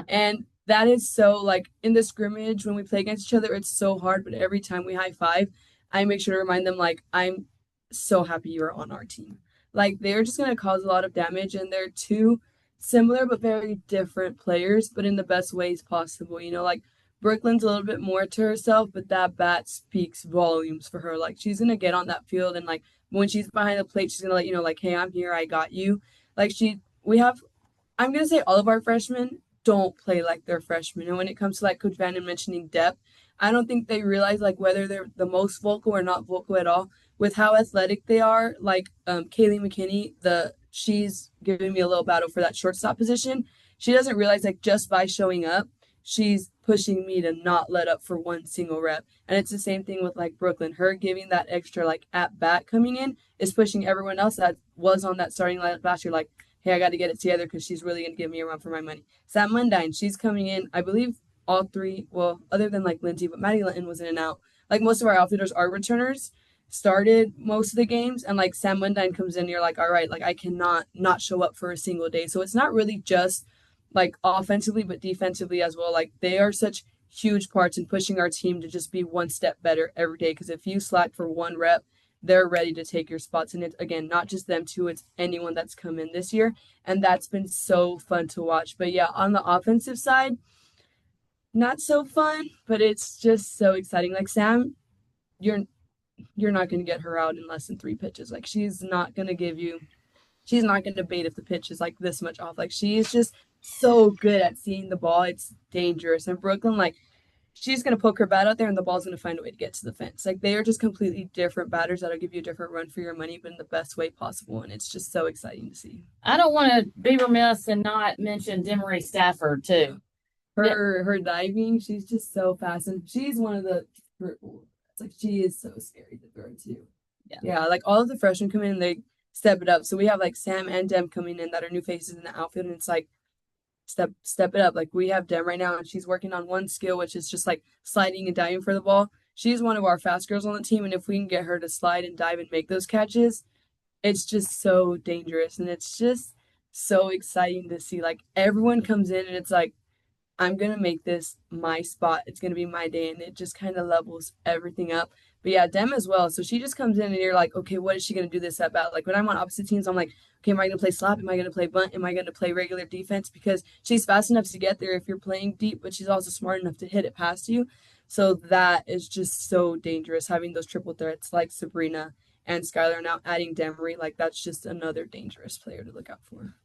Speaker 2: And that is so like in the scrimmage when we play against each other, it's so hard. But every time we high five, I make sure to remind them like I'm so happy you're on our team. Like they're just gonna cause a lot of damage, and they're two similar but very different players, but in the best ways possible. Like Brooklyn's a little bit more to herself, but that bat speaks volumes for her. Like she's gonna get on that field, and like when she's behind the plate, she's gonna let you know, like, hey, I'm here, I got you. Like I'm gonna say all of our freshmen don't play like they're freshmen. And when it comes to like Coach Vann mentioning depth, I don't think they realize like whether they're the most vocal or not vocal at all with how athletic they are. Like Kaylee McKinney, she's giving me a little battle for that shortstop position. She doesn't realize like just by showing up, she's pushing me to not let up for one single rep. And it's the same thing with like Brooklyn. Her giving that extra like at bat coming in is pushing everyone else that was on that starting lineup last year like, hey, I got to get it together because she's really going to give me a run for my money. Sam Mundine, she's coming in, I believe all three, well, other than like Lindsay, but Maddie Linton was in and out. Like most of our outfielders are returners, started most of the games, and like Sam Mundine comes in, you're like, all right, like I cannot not show up for a single day. So it's not really just like offensively, but defensively as well. Like they are such huge parts in pushing our team to just be one step better every day. Because if you slack for one rep, they're ready to take your spots. And it's, again, not just them two, it's anyone that's come in this year. And that's been so fun to watch. But yeah, on the offensive side, not so fun, but it's just so exciting. Like Sam, you're not going to get her out in less than 3 pitches. Like she's not going to bait if the pitch is like this much off. Like she is just so good at seeing the ball. It's dangerous. And Brooklyn, like she's going to poke her bat out there and the ball's going to find a way to get to the fence. Like they are just completely different batters that'll give you a different run for your money, but in the best way possible. And it's just so exciting to see.
Speaker 3: I don't want to be remiss and not mention Demery Stafford too.
Speaker 2: Her diving, she's just so fast. And she's one of the, it's like she is so scary to throw too. Yeah, like all of the freshmen come in and they step it up. So we have like Sam and Dem coming in that are new faces in the outfield, and it's like step it up. Like we have Dem right now, and she's working on one skill, which is just like sliding and diving for the ball. She's one of our fast girls on the team, and if we can get her to slide and dive and make those catches, it's just so dangerous, and it's just so exciting to see. Like everyone comes in, and it's like, I'm going to make this my spot. It's going to be my day. And it just kind of levels everything up. But yeah, Dem as well. So she just comes in and you're like, okay, what is she going to do this at bat? Like when I'm on opposite teams, I'm like, okay, am I going to play slap? Am I going to play bunt? Am I going to play regular defense? Because she's fast enough to get there if you're playing deep, but she's also smart enough to hit it past you. So that is just so dangerous, having those triple threats like Sabrina and Skylar, now adding Demery. Like that's just another dangerous player to look out for.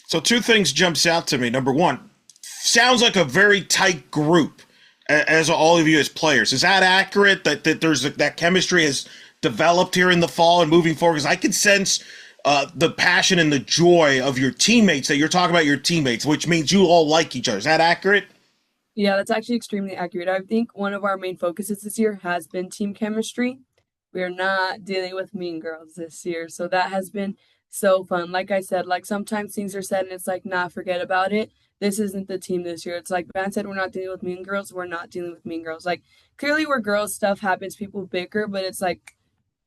Speaker 1: So 2 things jumps out to me. Number one, sounds like a very tight group as all of you as players. Is that accurate, that there's that chemistry has developed here in the fall and moving forward? Because I can sense the passion and the joy of your teammates, that you're talking about your teammates, which means you all like each other. Is that accurate?
Speaker 2: Yeah, that's actually extremely accurate. I think one of our main focuses this year has been team chemistry. We are not dealing with mean girls this year. So that has been so fun. Like I said, like sometimes things are said and it's like, nah, forget about it. This isn't the team this year. It's like Van said, we're not dealing with mean girls. We're not dealing with mean girls. Like clearly where girls stuff happens, people bicker, but it's like,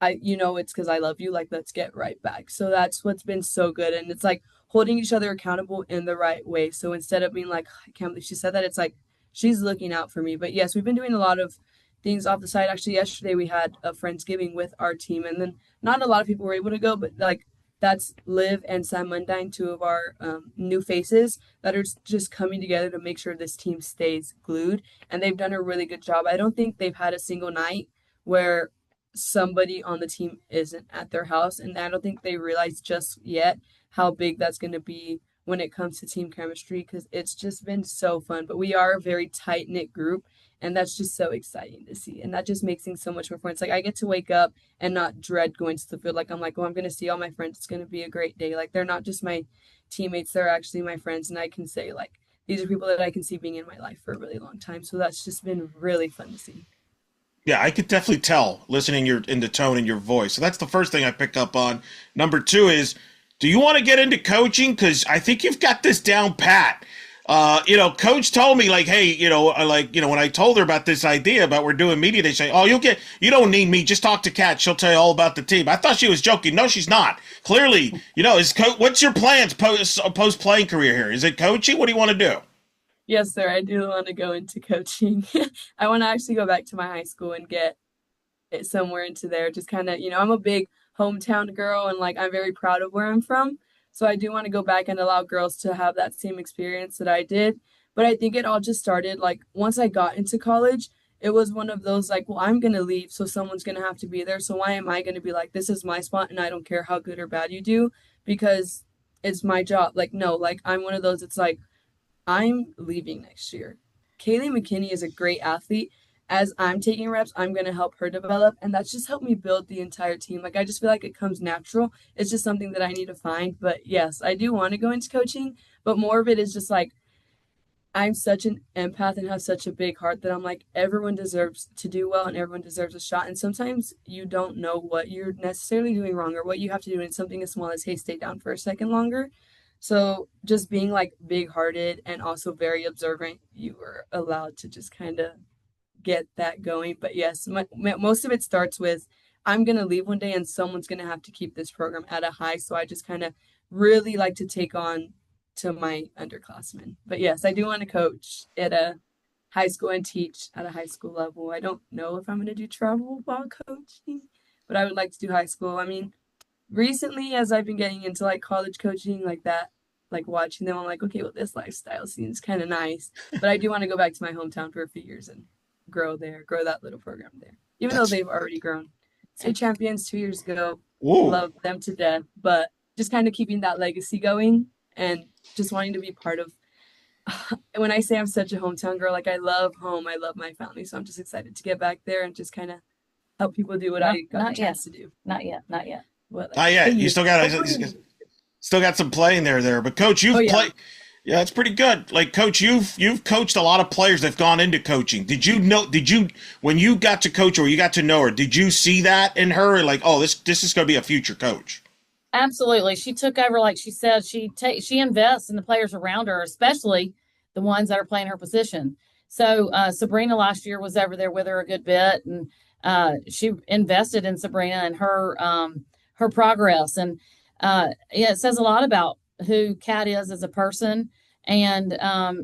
Speaker 2: it's because I love you. Like, let's get right back. So that's what's been so good. And it's like holding each other accountable in the right way. So instead of being like, I can't believe she said that, it's like, she's looking out for me. But yes, we've been doing a lot of things off the side. Actually, yesterday we had a Friendsgiving with our team, and then not a lot of people were able to go, but like that's Liv and Sam Mundine, 2 of our new faces that are just coming together to make sure this team stays glued. And they've done a really good job. I don't think they've had a single night where somebody on the team isn't at their house. And I don't think they realize just yet how big that's going to be when it comes to team chemistry, because it's just been so fun. But we are a very tight-knit group, and that's just so exciting to see. And that just makes things so much more fun. It's like I get to wake up and not dread going to the field. Like I'm like, oh, I'm going to see all my friends. It's going to be a great day. Like they're not just my teammates. They're actually my friends. And I can say like, these are people that I can see being in my life for a really long time. So that's just been really fun to see.
Speaker 1: Yeah, I could definitely tell listening in the tone in your voice. So that's the first thing I pick up on. Number 2 is, do you want to get into coaching? Because I think you've got this down pat. Coach told me like, hey, when I told her about this idea about we're doing media, they say, oh, you don't need me. Just talk to Kat. She'll tell you all about the team. I thought she was joking. No, she's not. Clearly, what's your plans post playing career here? Is it coaching? What do you want to do?
Speaker 2: Yes, sir. I do want to go into coaching. I want to actually go back to my high school and get it somewhere into there. Just kind of, I'm a big hometown girl, and like I'm very proud of where I'm from. So I do want to go back and allow girls to have that same experience that I did. But I think it all just started like once I got into college, it was one of those like, well, I'm going to leave, so someone's going to have to be there. So why am I going to be like, this is my spot and I don't care how good or bad you do because it's my job. Like, no, like I'm one of those, it's like, I'm leaving next year. Kaylee McKinney is a great athlete. As I'm taking reps, I'm going to help her develop. And that's just helped me build the entire team. Like, I just feel like it comes natural. It's just something that I need to find. But yes, I do want to go into coaching. But more of it is just like, I'm such an empath and have such a big heart that I'm like, everyone deserves to do well and everyone deserves a shot. And sometimes you don't know what you're necessarily doing wrong or what you have to do in something as small as, hey, stay down for a second longer. So just being like big hearted and also very observant, you were allowed to just kind of get that going. But yes, most of it starts with, I'm going to leave one day and someone's going to have to keep this program at a high. So I just kind of really like to take on to my underclassmen. But yes, I do want to coach at a high school and teach at a high school level. I don't know if I'm going to do travel ball coaching, but I would like to do high school. I mean, recently as I've been getting into like college coaching like that, like watching them, I'm like, okay, well, this lifestyle seems kind of nice, but I do want to go back to my hometown for a few years and grow there, grow that little program there, even though
Speaker 1: That's
Speaker 2: they've already grown. State champions 2 years ago,
Speaker 1: whoa.
Speaker 2: love them to death, but just kind of keeping that legacy going and just wanting to be part of. When I say I'm such a hometown girl, like I love home, I love my family, so I'm just excited to get back there and just kind of help people do what I got the
Speaker 3: Not yet.
Speaker 2: chance to do.
Speaker 3: Not yet. Not yet.
Speaker 2: What, like
Speaker 1: Not yet. You
Speaker 2: year.
Speaker 1: still got some playing there. But coach, you've
Speaker 2: Oh yeah.
Speaker 1: played. Yeah, it's pretty good. Like coach, you've coached a lot of players that've gone into coaching. Did you when you got to coach or you got to know her, did you see that in her like, oh, this is going to be a future coach?
Speaker 3: Absolutely. She took over, like she said, she invests in the players around her, especially the ones that are playing her position. So Sabrina last year was over there with her a good bit, and she invested in Sabrina and her progress. And yeah, it says a lot about who Kat is as a person, and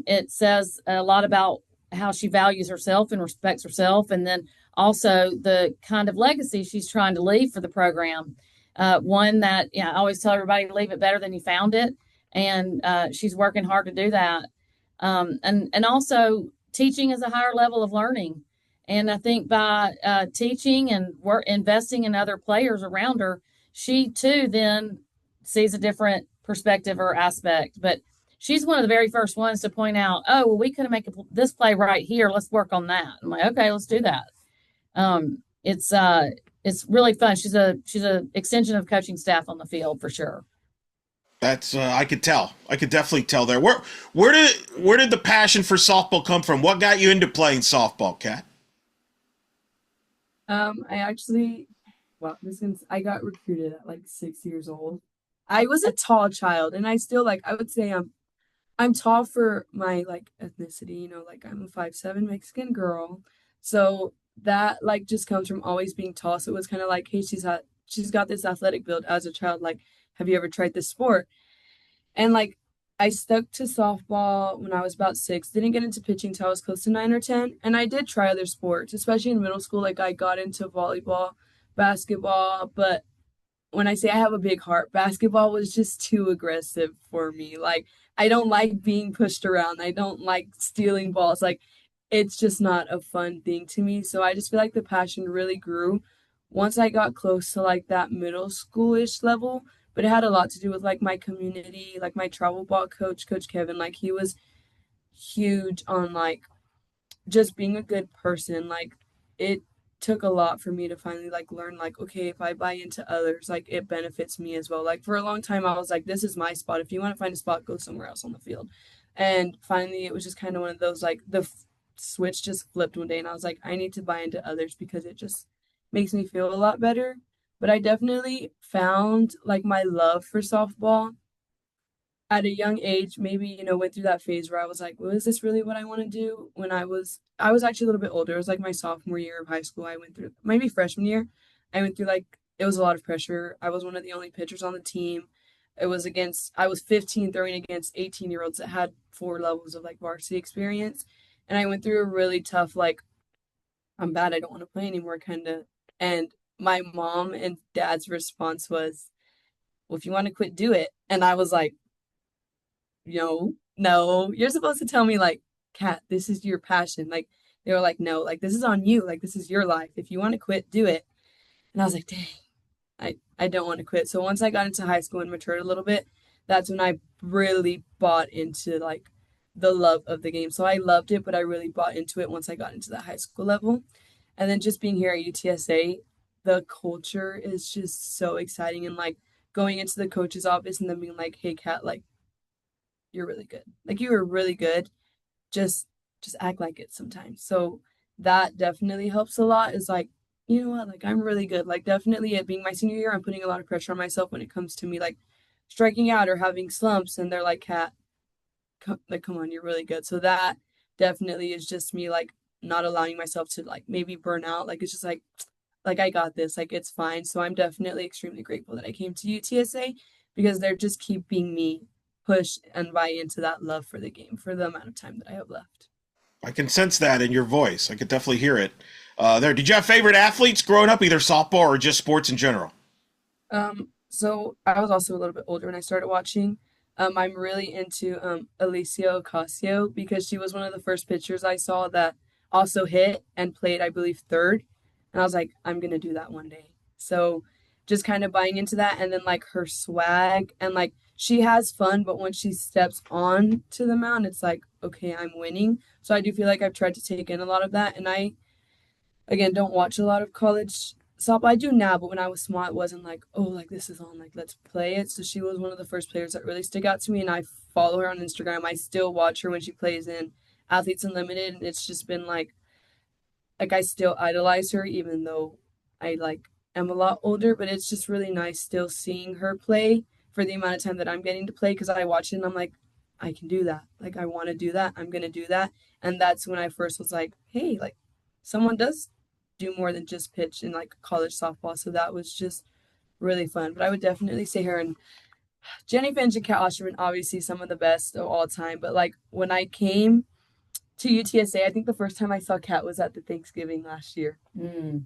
Speaker 3: it says a lot about how she values herself and respects herself, and then also the kind of legacy she's trying to leave for the program. One that, yeah, I always tell everybody, leave it better than you found it, and she's working hard to do that. And also teaching is a higher level of learning, and I think by teaching and investing in other players around her, she too then sees a different perspective or aspect. But she's one of the very first ones to point out, oh, well, we could make this play right here. Let's work on that. I'm like, okay, let's do that. It's really fun. She's a extension of coaching staff on the field for sure.
Speaker 1: That's I could tell. I could definitely tell there. Where did the passion for softball come from? What got you into playing softball, Kat?
Speaker 2: I actually, well, I got recruited at like 6 years old. I was a tall child, and I still like, I would say I'm tall for my like ethnicity, like I'm a 5'7" Mexican girl. So that like just comes from always being tall. So it was kind of like, hey, she's got this athletic build as a child. Like, have you ever tried this sport? And like I stuck to softball when I was about 6. Didn't get into pitching till I was close to 9 or 10. And I did try other sports, especially in middle school. Like I got into volleyball, basketball, but when I say I have a big heart, basketball was just too aggressive for me. Like I don't like being pushed around. I don't like stealing balls. Like it's just not a fun thing to me. So I just feel like the passion really grew once I got close to like that middle schoolish level. But it had a lot to do with like my community, like my travel ball coach, Coach Kevin. Like he was huge on like just being a good person. Like it took a lot for me to finally like learn like, okay, if I buy into others, like it benefits me as well. Like for a long time I was like, this is my spot. If you want to find a spot, go somewhere else on the field. And finally it was just kind of one of those like switch just flipped one day, and I was like, I need to buy into others because it just makes me feel a lot better. But I definitely found like my love for softball at a young age. Maybe, went through that phase where I was like, well, is this really what I want to do? When I was actually a little bit older. It was like my sophomore year of high school. I went through, maybe freshman year. I went through like, it was a lot of pressure. I was one of the only pitchers on the team. I was 15 throwing against 18-year-olds that had 4 levels of like varsity experience. And I went through a really tough, like, I'm bad, I don't want to play anymore kind of. And my mom and dad's response was, well, if you want to quit, do it. And I was like, no, you're supposed to tell me like, Kat, this is your passion. Like they were like, no, like this is on you. Like this is your life. If you want to quit, do it. And I was like, dang, I don't want to quit. So once I got into high school and matured a little bit, that's when I really bought into like the love of the game. So I loved it, but I really bought into it once I got into that high school level. And then just being here at UTSA, the culture is just so exciting. And like going into the coach's office and then being like, hey, Kat, like you're really good. Like you were really good. Just act like it sometimes. So that definitely helps a lot. Is like, you know what, like I'm really good. Like definitely it being my senior year, I'm putting a lot of pressure on myself when it comes to me like striking out or having slumps, and they're like, Kat, come on, you're really good. So that definitely is just me like not allowing myself to like maybe burn out. Like it's just like I got this, like it's fine. So I'm definitely extremely grateful that I came to UTSA because they're just keeping me push and buy into that love for the game for the amount of time that I have left.
Speaker 1: I can sense that in your voice. I could definitely hear it. there. Did you have favorite athletes growing up, either softball or just sports in general?
Speaker 2: So I was also a little bit older when I started watching. I'm really into Alicia Ocasio because she was one of the first pitchers I saw that also hit and played, I believe, third. And I was like, I'm gonna do that one day. So just kind of buying into that, and then like her swag and like she has fun, but when she steps on to the mound, it's like, okay, I'm winning. So I do feel like I've tried to take in a lot of that, and I again don't watch a lot of college softball. I do now, but when I was small, it wasn't like, oh, like this is on, like let's play it. So she was one of the first players that really stick out to me, and I follow her on Instagram. I still watch her when she plays in Athletes Unlimited, and it's just been like I still idolize her, even though I like am a lot older. But it's just really nice still seeing her play for the amount of time that I'm getting to play because I watch it and I'm like, I can do that. Like I want to do that. I'm gonna do that. And that's when I first was like, hey, like someone does do more than just pitch in like college softball. So that was just really fun. But I would definitely say her and Jenny Finch and Kat Osterman, obviously some of the best of all time. But like when I came to UTSA, I think the first time I saw Kat was at the Thanksgiving last year.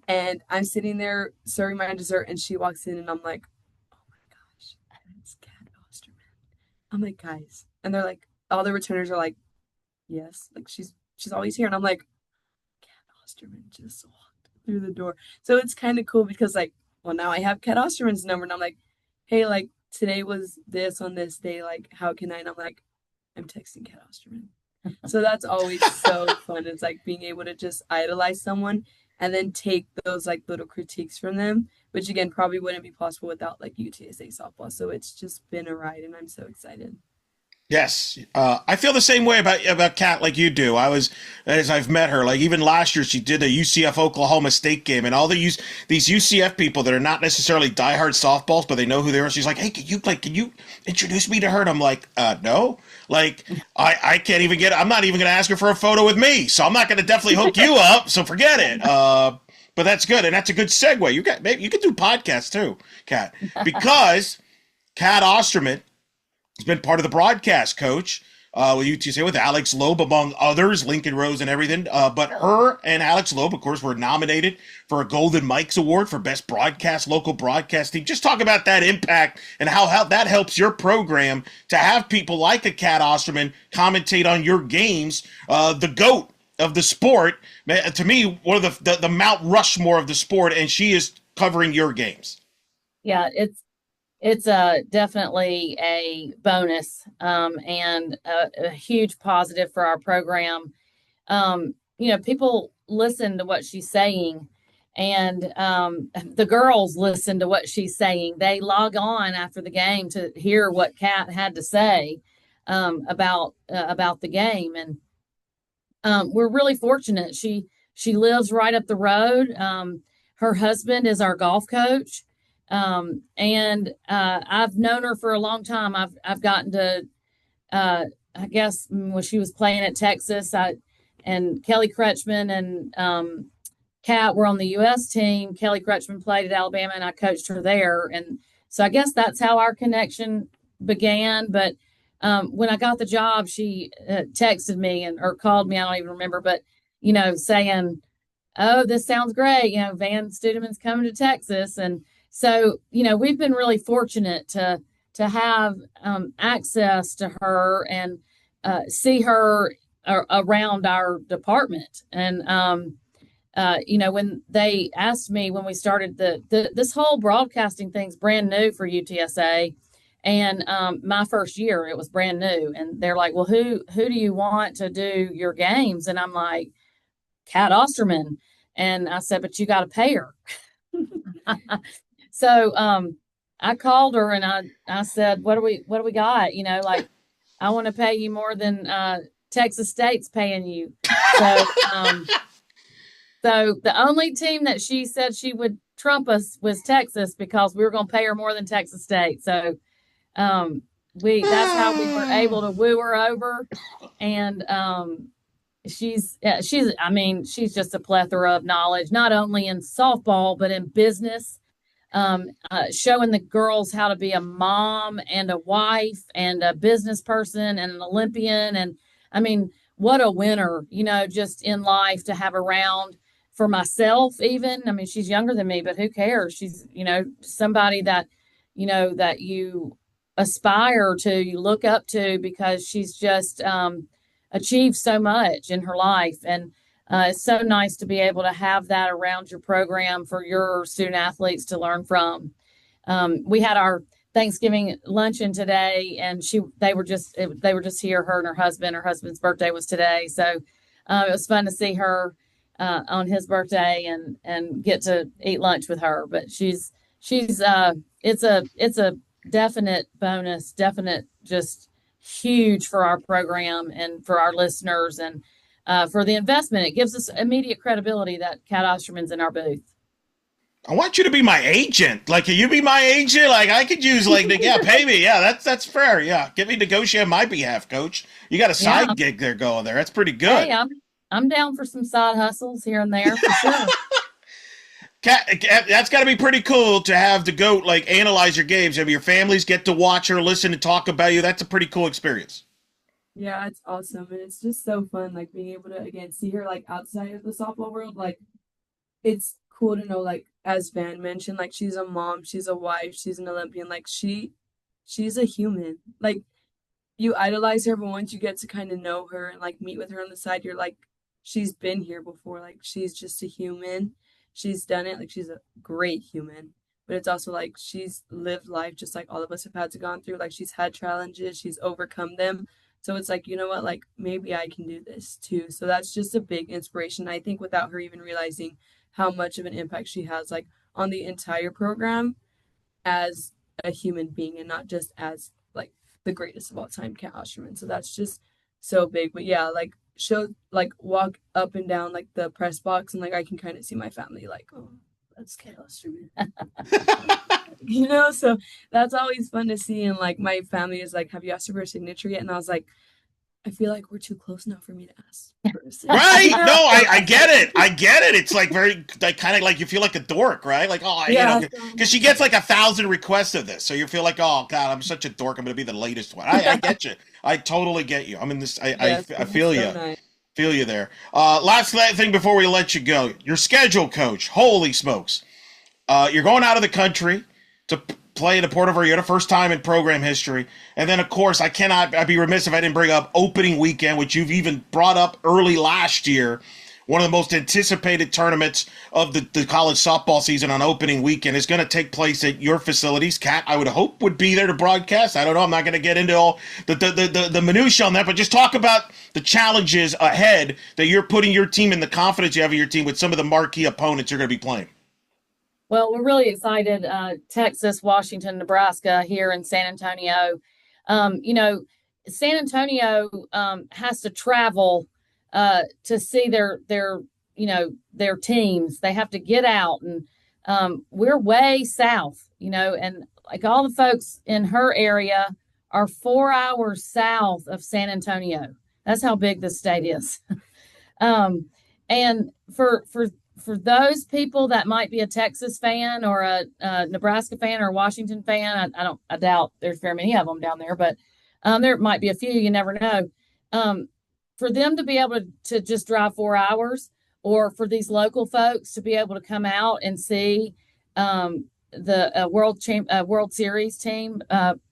Speaker 2: And I'm sitting there serving my dessert and she walks in and I'm like, oh my gosh, it's Kat Osterman. I'm like, guys. And they're like, all the returners are like, yes, like she's always here. And I'm like, Kat Osterman just walked through the door. So it's kind of cool because like, well, now I have Kat Osterman's number and I'm like, hey, like today was this on this day, like how can I? And I'm like, I'm texting Kat Osterman. So that's always so fun. It's like being able to just idolize someone and then take those like little critiques from them, which again probably wouldn't be possible without like UTSA softball. So it's just been a ride and I'm so excited.
Speaker 1: Yes, I feel the same way about Kat like you do. As I've met her, like even last year, she did a UCF Oklahoma State game, and all these UCF people that are not necessarily diehard softballs, but they know who they are. She's like, "Hey, can you introduce me to her?" And I'm like, "No, like I can't even get. I'm not even going to ask her for a photo with me, so I'm not going to definitely hook you up. So forget it." But that's good, and that's a good segue. Maybe you could do podcasts too, Kat, because Kat Osterman has been part of the broadcast coach with UTSA with Alex Loeb, among others, Lincoln Rose and everything. But her and Alex Loeb, of course, were nominated for a Golden Mikes Award for Best Broadcast, Local Broadcast Team. Just talk about that impact and how that helps your program to have people like a Kat Osterman commentate on your games, the GOAT of the sport. To me, one of the Mount Rushmore of the sport, and she is covering your games.
Speaker 3: Yeah, it's definitely a bonus and a huge positive for our program. People listen to what she's saying, and the girls listen to what she's saying. They log on after the game to hear what Kat had to say about the game, and we're really fortunate. She lives right up the road. Her husband is our golf coach. And I've known her for a long time. I've gotten to, I guess when she was playing at Texas, and Kelly Crutchman and Kat were on the U.S. team. Kelly Crutchman played at Alabama, and I coached her there. And so I guess that's how our connection began. But when I got the job, she texted me or called me. I don't even remember, but saying, "Oh, this sounds great. Vann Stuedeman's coming to Texas," and so, we've been really fortunate to have access to her and see her around our department. And, when they asked me when we started this whole broadcasting thing's brand new for UTSA. And my first year, it was brand new. And they're like, well, who do you want to do your games? And I'm like, Kat Osterman. And I said, but you got to pay her. So I called her and I said, what do we got? I want to pay you more than Texas State's paying you. So so the only team that she said she would trump us was Texas because we were going to pay her more than Texas State. So that's how we were able to woo her over. And she's just a plethora of knowledge, not only in softball but in business. Showing the girls how to be a mom and a wife and a business person and an Olympian. And what a winner, just in life to have around for myself even. I mean, she's younger than me, but who cares? She's, somebody that, that you aspire to, you look up to, because she's just achieved so much in her life. And it's so nice to be able to have that around your program for your student athletes to learn from. We had our Thanksgiving luncheon today, and they were just here, her and her husband. Her husband's birthday was today, so it was fun to see her on his birthday and get to eat lunch with her. But it's a definite bonus, definite just huge for our program and for our listeners, and for the investment. It gives us immediate credibility that Kat Osterman's in our booth.
Speaker 1: I want you to be my agent. Like, can you be my agent? Like, I could use, like, pay me. Yeah, that's fair. Yeah, get me negotiate on my behalf, Coach. You got a side gig there going there. That's pretty good.
Speaker 3: Hey, I'm down for some side hustles here and there for sure.
Speaker 1: Kat, that's got to be pretty cool to have the GOAT, like, analyze your games. I mean, your families get to watch her, listen, and talk about you. That's a pretty cool experience.
Speaker 2: Yeah, it's awesome. And it's just so fun, like, being able to, again, see her, like, outside of the softball world. Like, it's cool to know, like, as Van mentioned, like, she's a mom, she's a wife, she's an Olympian. Like, she's a human. Like, you idolize her, but once you get to kind of know her and, like, meet with her on the side, you're like, she's been here before. Like, she's just a human. She's done it. Like, she's a great human. But it's also, like, she's lived life just like all of us have had to gone through. Like, she's had challenges. She's overcome them. So it's like, you know what? Like, maybe I can do this too. So that's just a big inspiration. I think without her even realizing how much of an impact she has, like, on the entire program as a human being, and not just as, like, the greatest of all time, Kat Osterman. So that's just so big. But yeah, like, walk up and down, like, the press box, and, like, I can kind of see my family, like, oh, that's Kat Osterman. So that's always fun to see. And, like, my family is like, have you asked her for a signature yet? And I was like, I feel like we're too close now for me to ask.
Speaker 1: Right? No, I get it. I get it. It's like very, like, kind of like you feel like a dork, right? Like, oh,
Speaker 2: yeah,
Speaker 1: because she gets like 1,000 requests of this, so you feel like, oh God, I'm such a dork. I'm gonna be the latest one. I get you. I totally get you. I'm in this. I feel you.
Speaker 2: Nice.
Speaker 1: Feel you there. Last thing before we let you go, your schedule, Coach. Holy smokes! You're going out of the country to play in a Puerto Vallarta, first time in program history. And then, of course, I'd be remiss if I didn't bring up opening weekend, which you've even brought up early last year. One of the most anticipated tournaments of the college softball season on opening weekend is going to take place at your facilities. Kat, I would hope, would be there to broadcast. I don't know. I'm not going to get into all the minutia on that, but just talk about the challenges ahead that you're putting your team in, the confidence you have in your team with some of the marquee opponents you're going to be playing.
Speaker 3: Well, we're really excited. Texas, Washington, Nebraska here in San Antonio. San Antonio has to travel to see their teams. They have to get out, and we're way south, and like all the folks in her area are 4 hours south of San Antonio. That's how big the state is. And for those people that might be a Texas fan or a Nebraska fan or a Washington fan, I doubt there's very many of them down there, but there might be a few, you never know. For them to be able to just drive 4 hours, or for these local folks to be able to come out and see the World Series team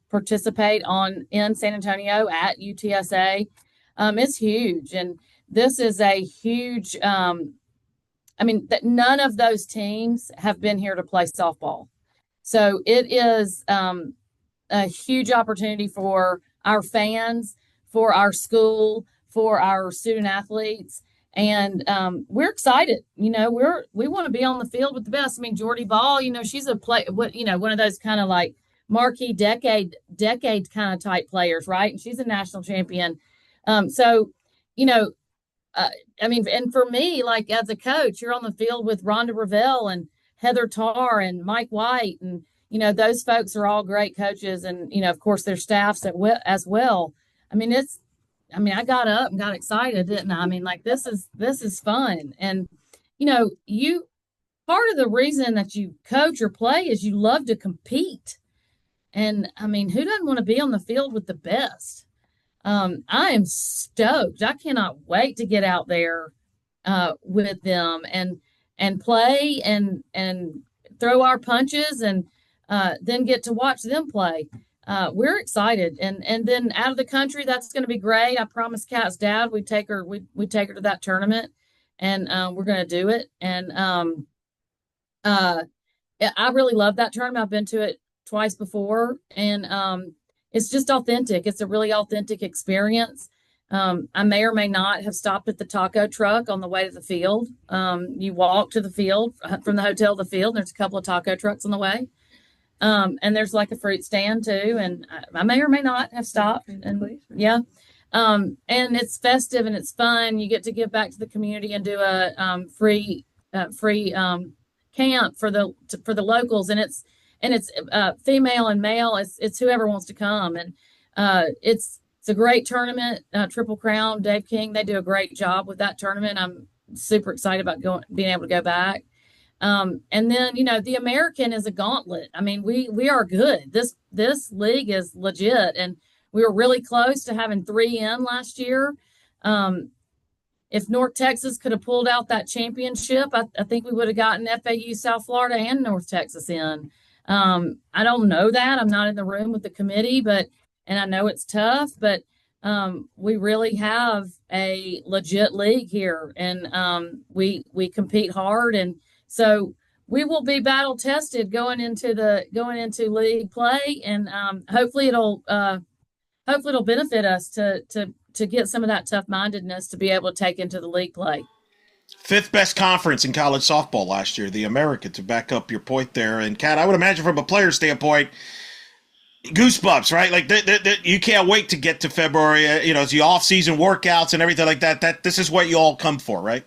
Speaker 3: participate in San Antonio at UTSA, it's huge. And this is a huge that none of those teams have been here to play softball. So it is a huge opportunity for our fans, for our school, for our student athletes. And we're excited. We want to be on the field with the best. I mean, Jordy Ball, she's one of those kind of like marquee decade kind of type players, right? And she's a national champion. And for me, like as a coach, you're on the field with Rhonda Revelle and Heather Tarr and Mike White. And, those folks are all great coaches. And, of course, their staffs as well. I got up and got excited, didn't I? This is fun. And, part of the reason that you coach or play is you love to compete. And, who doesn't want to be on the field with the best? I am stoked. I cannot wait to get out there with them. And and play and throw our punches and then get to watch them play. We're excited, and then out of the country, that's going to be great. I promised Kat's dad we'd take her to that tournament, and we're going to do it. And I really love that tournament. I've been to it twice before, and it's just authentic. It's a really authentic experience. I may or may not have stopped at the taco truck on the way to the field. You walk to the field from the hotel to the field. There's a couple of taco trucks on the way. And there's like a fruit stand too. And I may or may not have stopped. And yeah. And it's festive and it's fun. You get to give back to the community and do a free camp for the locals. And it's female and male. It's whoever wants to come. And it's a great tournament. Triple Crown, Dave King, they do a great job with that tournament. I'm super excited about being able to go back. And then, the American is a gauntlet. I mean, we are good. This league is legit, and we were really close to having 3 in last year. If North Texas could have pulled out that championship, I think we would have gotten FAU, South Florida, and North Texas in. I don't know that. I'm not in the room with the committee, and I know it's tough, but we really have a legit league here, and we compete hard, and so we will be battle tested going into league play, and hopefully it'll benefit us to get some of that tough mindedness to be able to take into the league play.
Speaker 1: 5th best conference in college softball last year, the American, to back up your point there. And Kat, I would imagine from a player standpoint, goosebumps, right? Like you can't wait to get to February. It's the off-season workouts and everything like that. That this is what you all come for, right?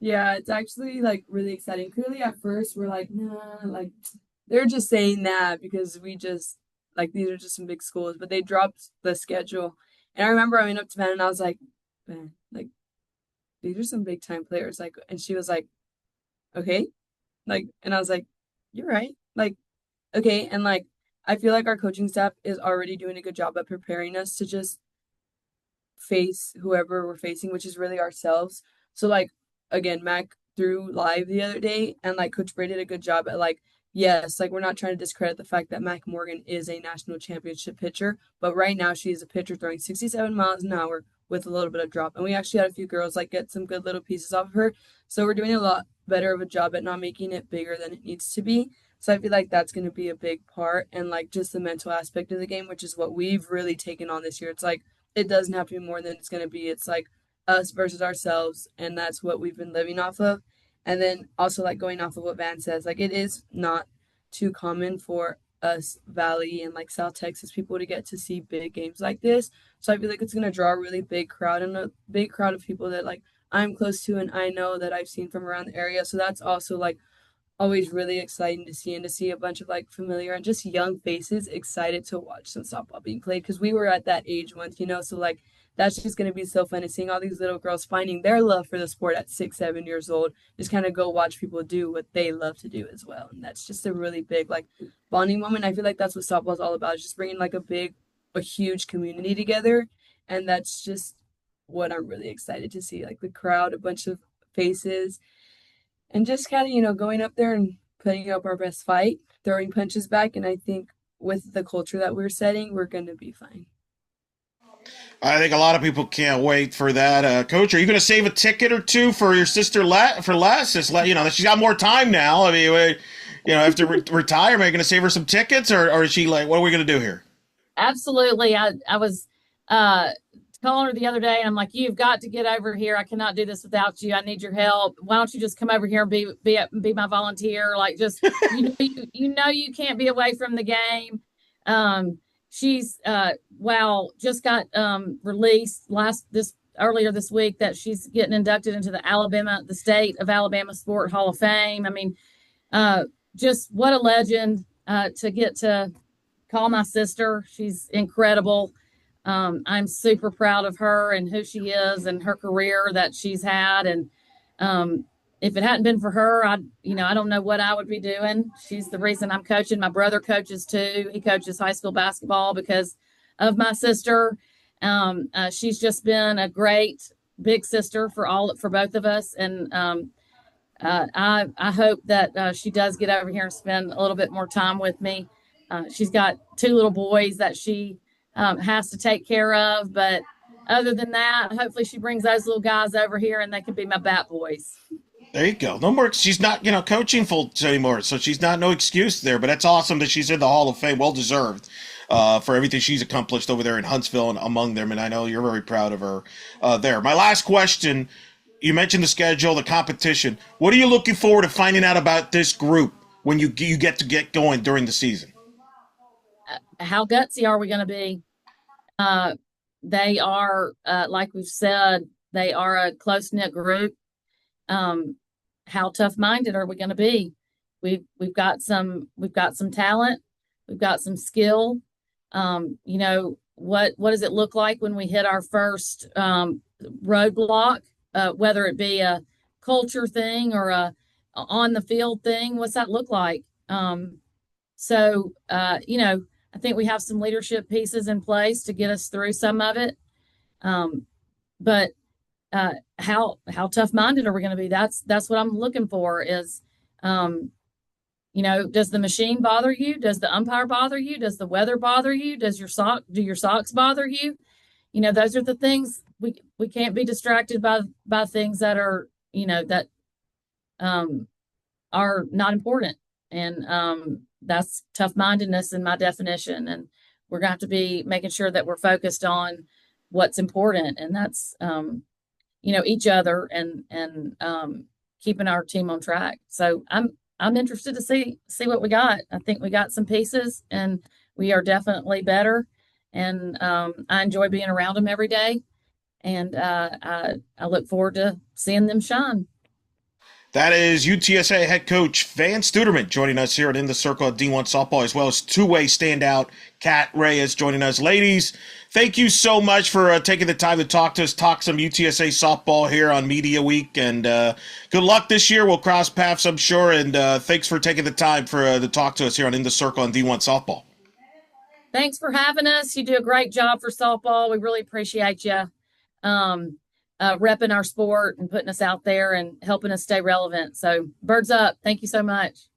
Speaker 2: Yeah, it's actually like really exciting. Clearly, at first we're like, nah, like they're just saying that because we just like these are just some big schools, but they dropped the schedule. And I remember I went up to Van and I was like, man, like these are some big time players. Like, and she was like, okay, like, and I was like, you're right, like, okay, and like. I feel like our coaching staff is already doing a good job at preparing us to just face whoever we're facing, which is really ourselves. So like again, Mac threw live the other day, and like Coach Bray did a good job at like, yes, like we're not trying to discredit the fact that Mac Morgan is a national championship pitcher, but right now she is a pitcher throwing 67 miles an hour with a little bit of drop. And we actually had a few girls like get some good little pieces off of her. So we're doing a lot better of a job at not making it bigger than it needs to be. So I feel like that's going to be a big part, and like just the mental aspect of the game, which is what we've really taken on this year. It's like it doesn't have to be more than it's going to be. It's like us versus ourselves, and that's what we've been living off of. And then also like going off of what Van says, like it is not too common for us Valley and like South Texas people to get to see big games like this. So I feel like it's going to draw a really big crowd and a big crowd of people that like I'm close to and I know that I've seen from around the area. So that's also like always really exciting to see, and to see a bunch of like familiar and just young faces excited to watch some softball being played, because we were at that age once, so like that's just going to be so fun, and seeing all these little girls finding their love for the sport at 6-7 years old, just kind of go watch people do what they love to do as well. And that's just a really big like bonding moment. I feel like that's what softball is all about, is just bringing like a huge community together, and that's just what I'm really excited to see, like the crowd, a bunch of faces, and just kind of, going up there and putting up our best fight, throwing punches back. And I think with the culture that we're setting, we're going to be fine.
Speaker 1: I think a lot of people can't wait for that. Coach, are you going to save a ticket or two for your sister for Les? She's got more time now. I mean, after retirement, are you going to save her some tickets, or is she like, what are we going to do here?
Speaker 3: Absolutely. I was calling her the other day, and I'm like, you've got to get over here. I cannot do this without you. I need your help. Why don't you just come over here and be my volunteer? Like, just you can't be away from the game. She's just got released earlier this week that she's getting inducted into the State of Alabama Sport Hall of Fame. I mean, just what a legend to get to call my sister. She's incredible. I'm super proud of her and who she is and her career that she's had. And if it hadn't been for her, I don't know what I would be doing. She's the reason I'm coaching. My brother coaches too. He coaches high school basketball because of my sister. She's just been a great big sister for both of us. And I hope that she does get over here and spend a little bit more time with me. She's got two little boys that she has to take care of, but other than that, hopefully she brings those little guys over here and they can be my bat boys.
Speaker 1: There you go. No more. She's not, coaching full anymore, so she's not no excuse there. But that's awesome that she's in the Hall of Fame, well deserved, for everything she's accomplished over there in Huntsville and among them. And I know you're very proud of her there. My last question: you mentioned the schedule, the competition. What are you looking forward to finding out about this group when you get going during the season?
Speaker 3: How gutsy are we going to be? They are, like we've said, they are a close knit group. How tough minded are we going to be? We've got some talent, we've got some skill. What does it look like when we hit our first roadblock? Whether it be a culture thing or a on the field thing, what's that look like? I think we have some leadership pieces in place to get us through some of it. But how tough minded are we going to be? That's what I'm looking for is, does the machine bother you? Does the umpire bother you? Does the weather bother you? Do your socks bother you? Those are the things we can't be distracted by things that are, that are not important. And that's tough mindedness in my definition. And we're going to have to be making sure that we're focused on what's important. And that's, each other and keeping our team on track. So I'm interested to see what we got. I think we got some pieces and we are definitely better. And I enjoy being around them every day. And I look forward to seeing them shine.
Speaker 1: That is UTSA head coach Vann Stuedeman joining us here at In the Circle at D1 Softball, as well as two-way standout Kat Reyes joining us. Ladies, thank you so much for taking the time to talk to us, talk some UTSA softball here on Media Week, and good luck this year. We'll cross paths, I'm sure, and thanks for taking the time to talk to us here on In the Circle on D1 Softball.
Speaker 3: Thanks for having us. You do a great job for softball. We really appreciate you. Repping our sport and putting us out there and helping us stay relevant. So birds up. Thank you so much.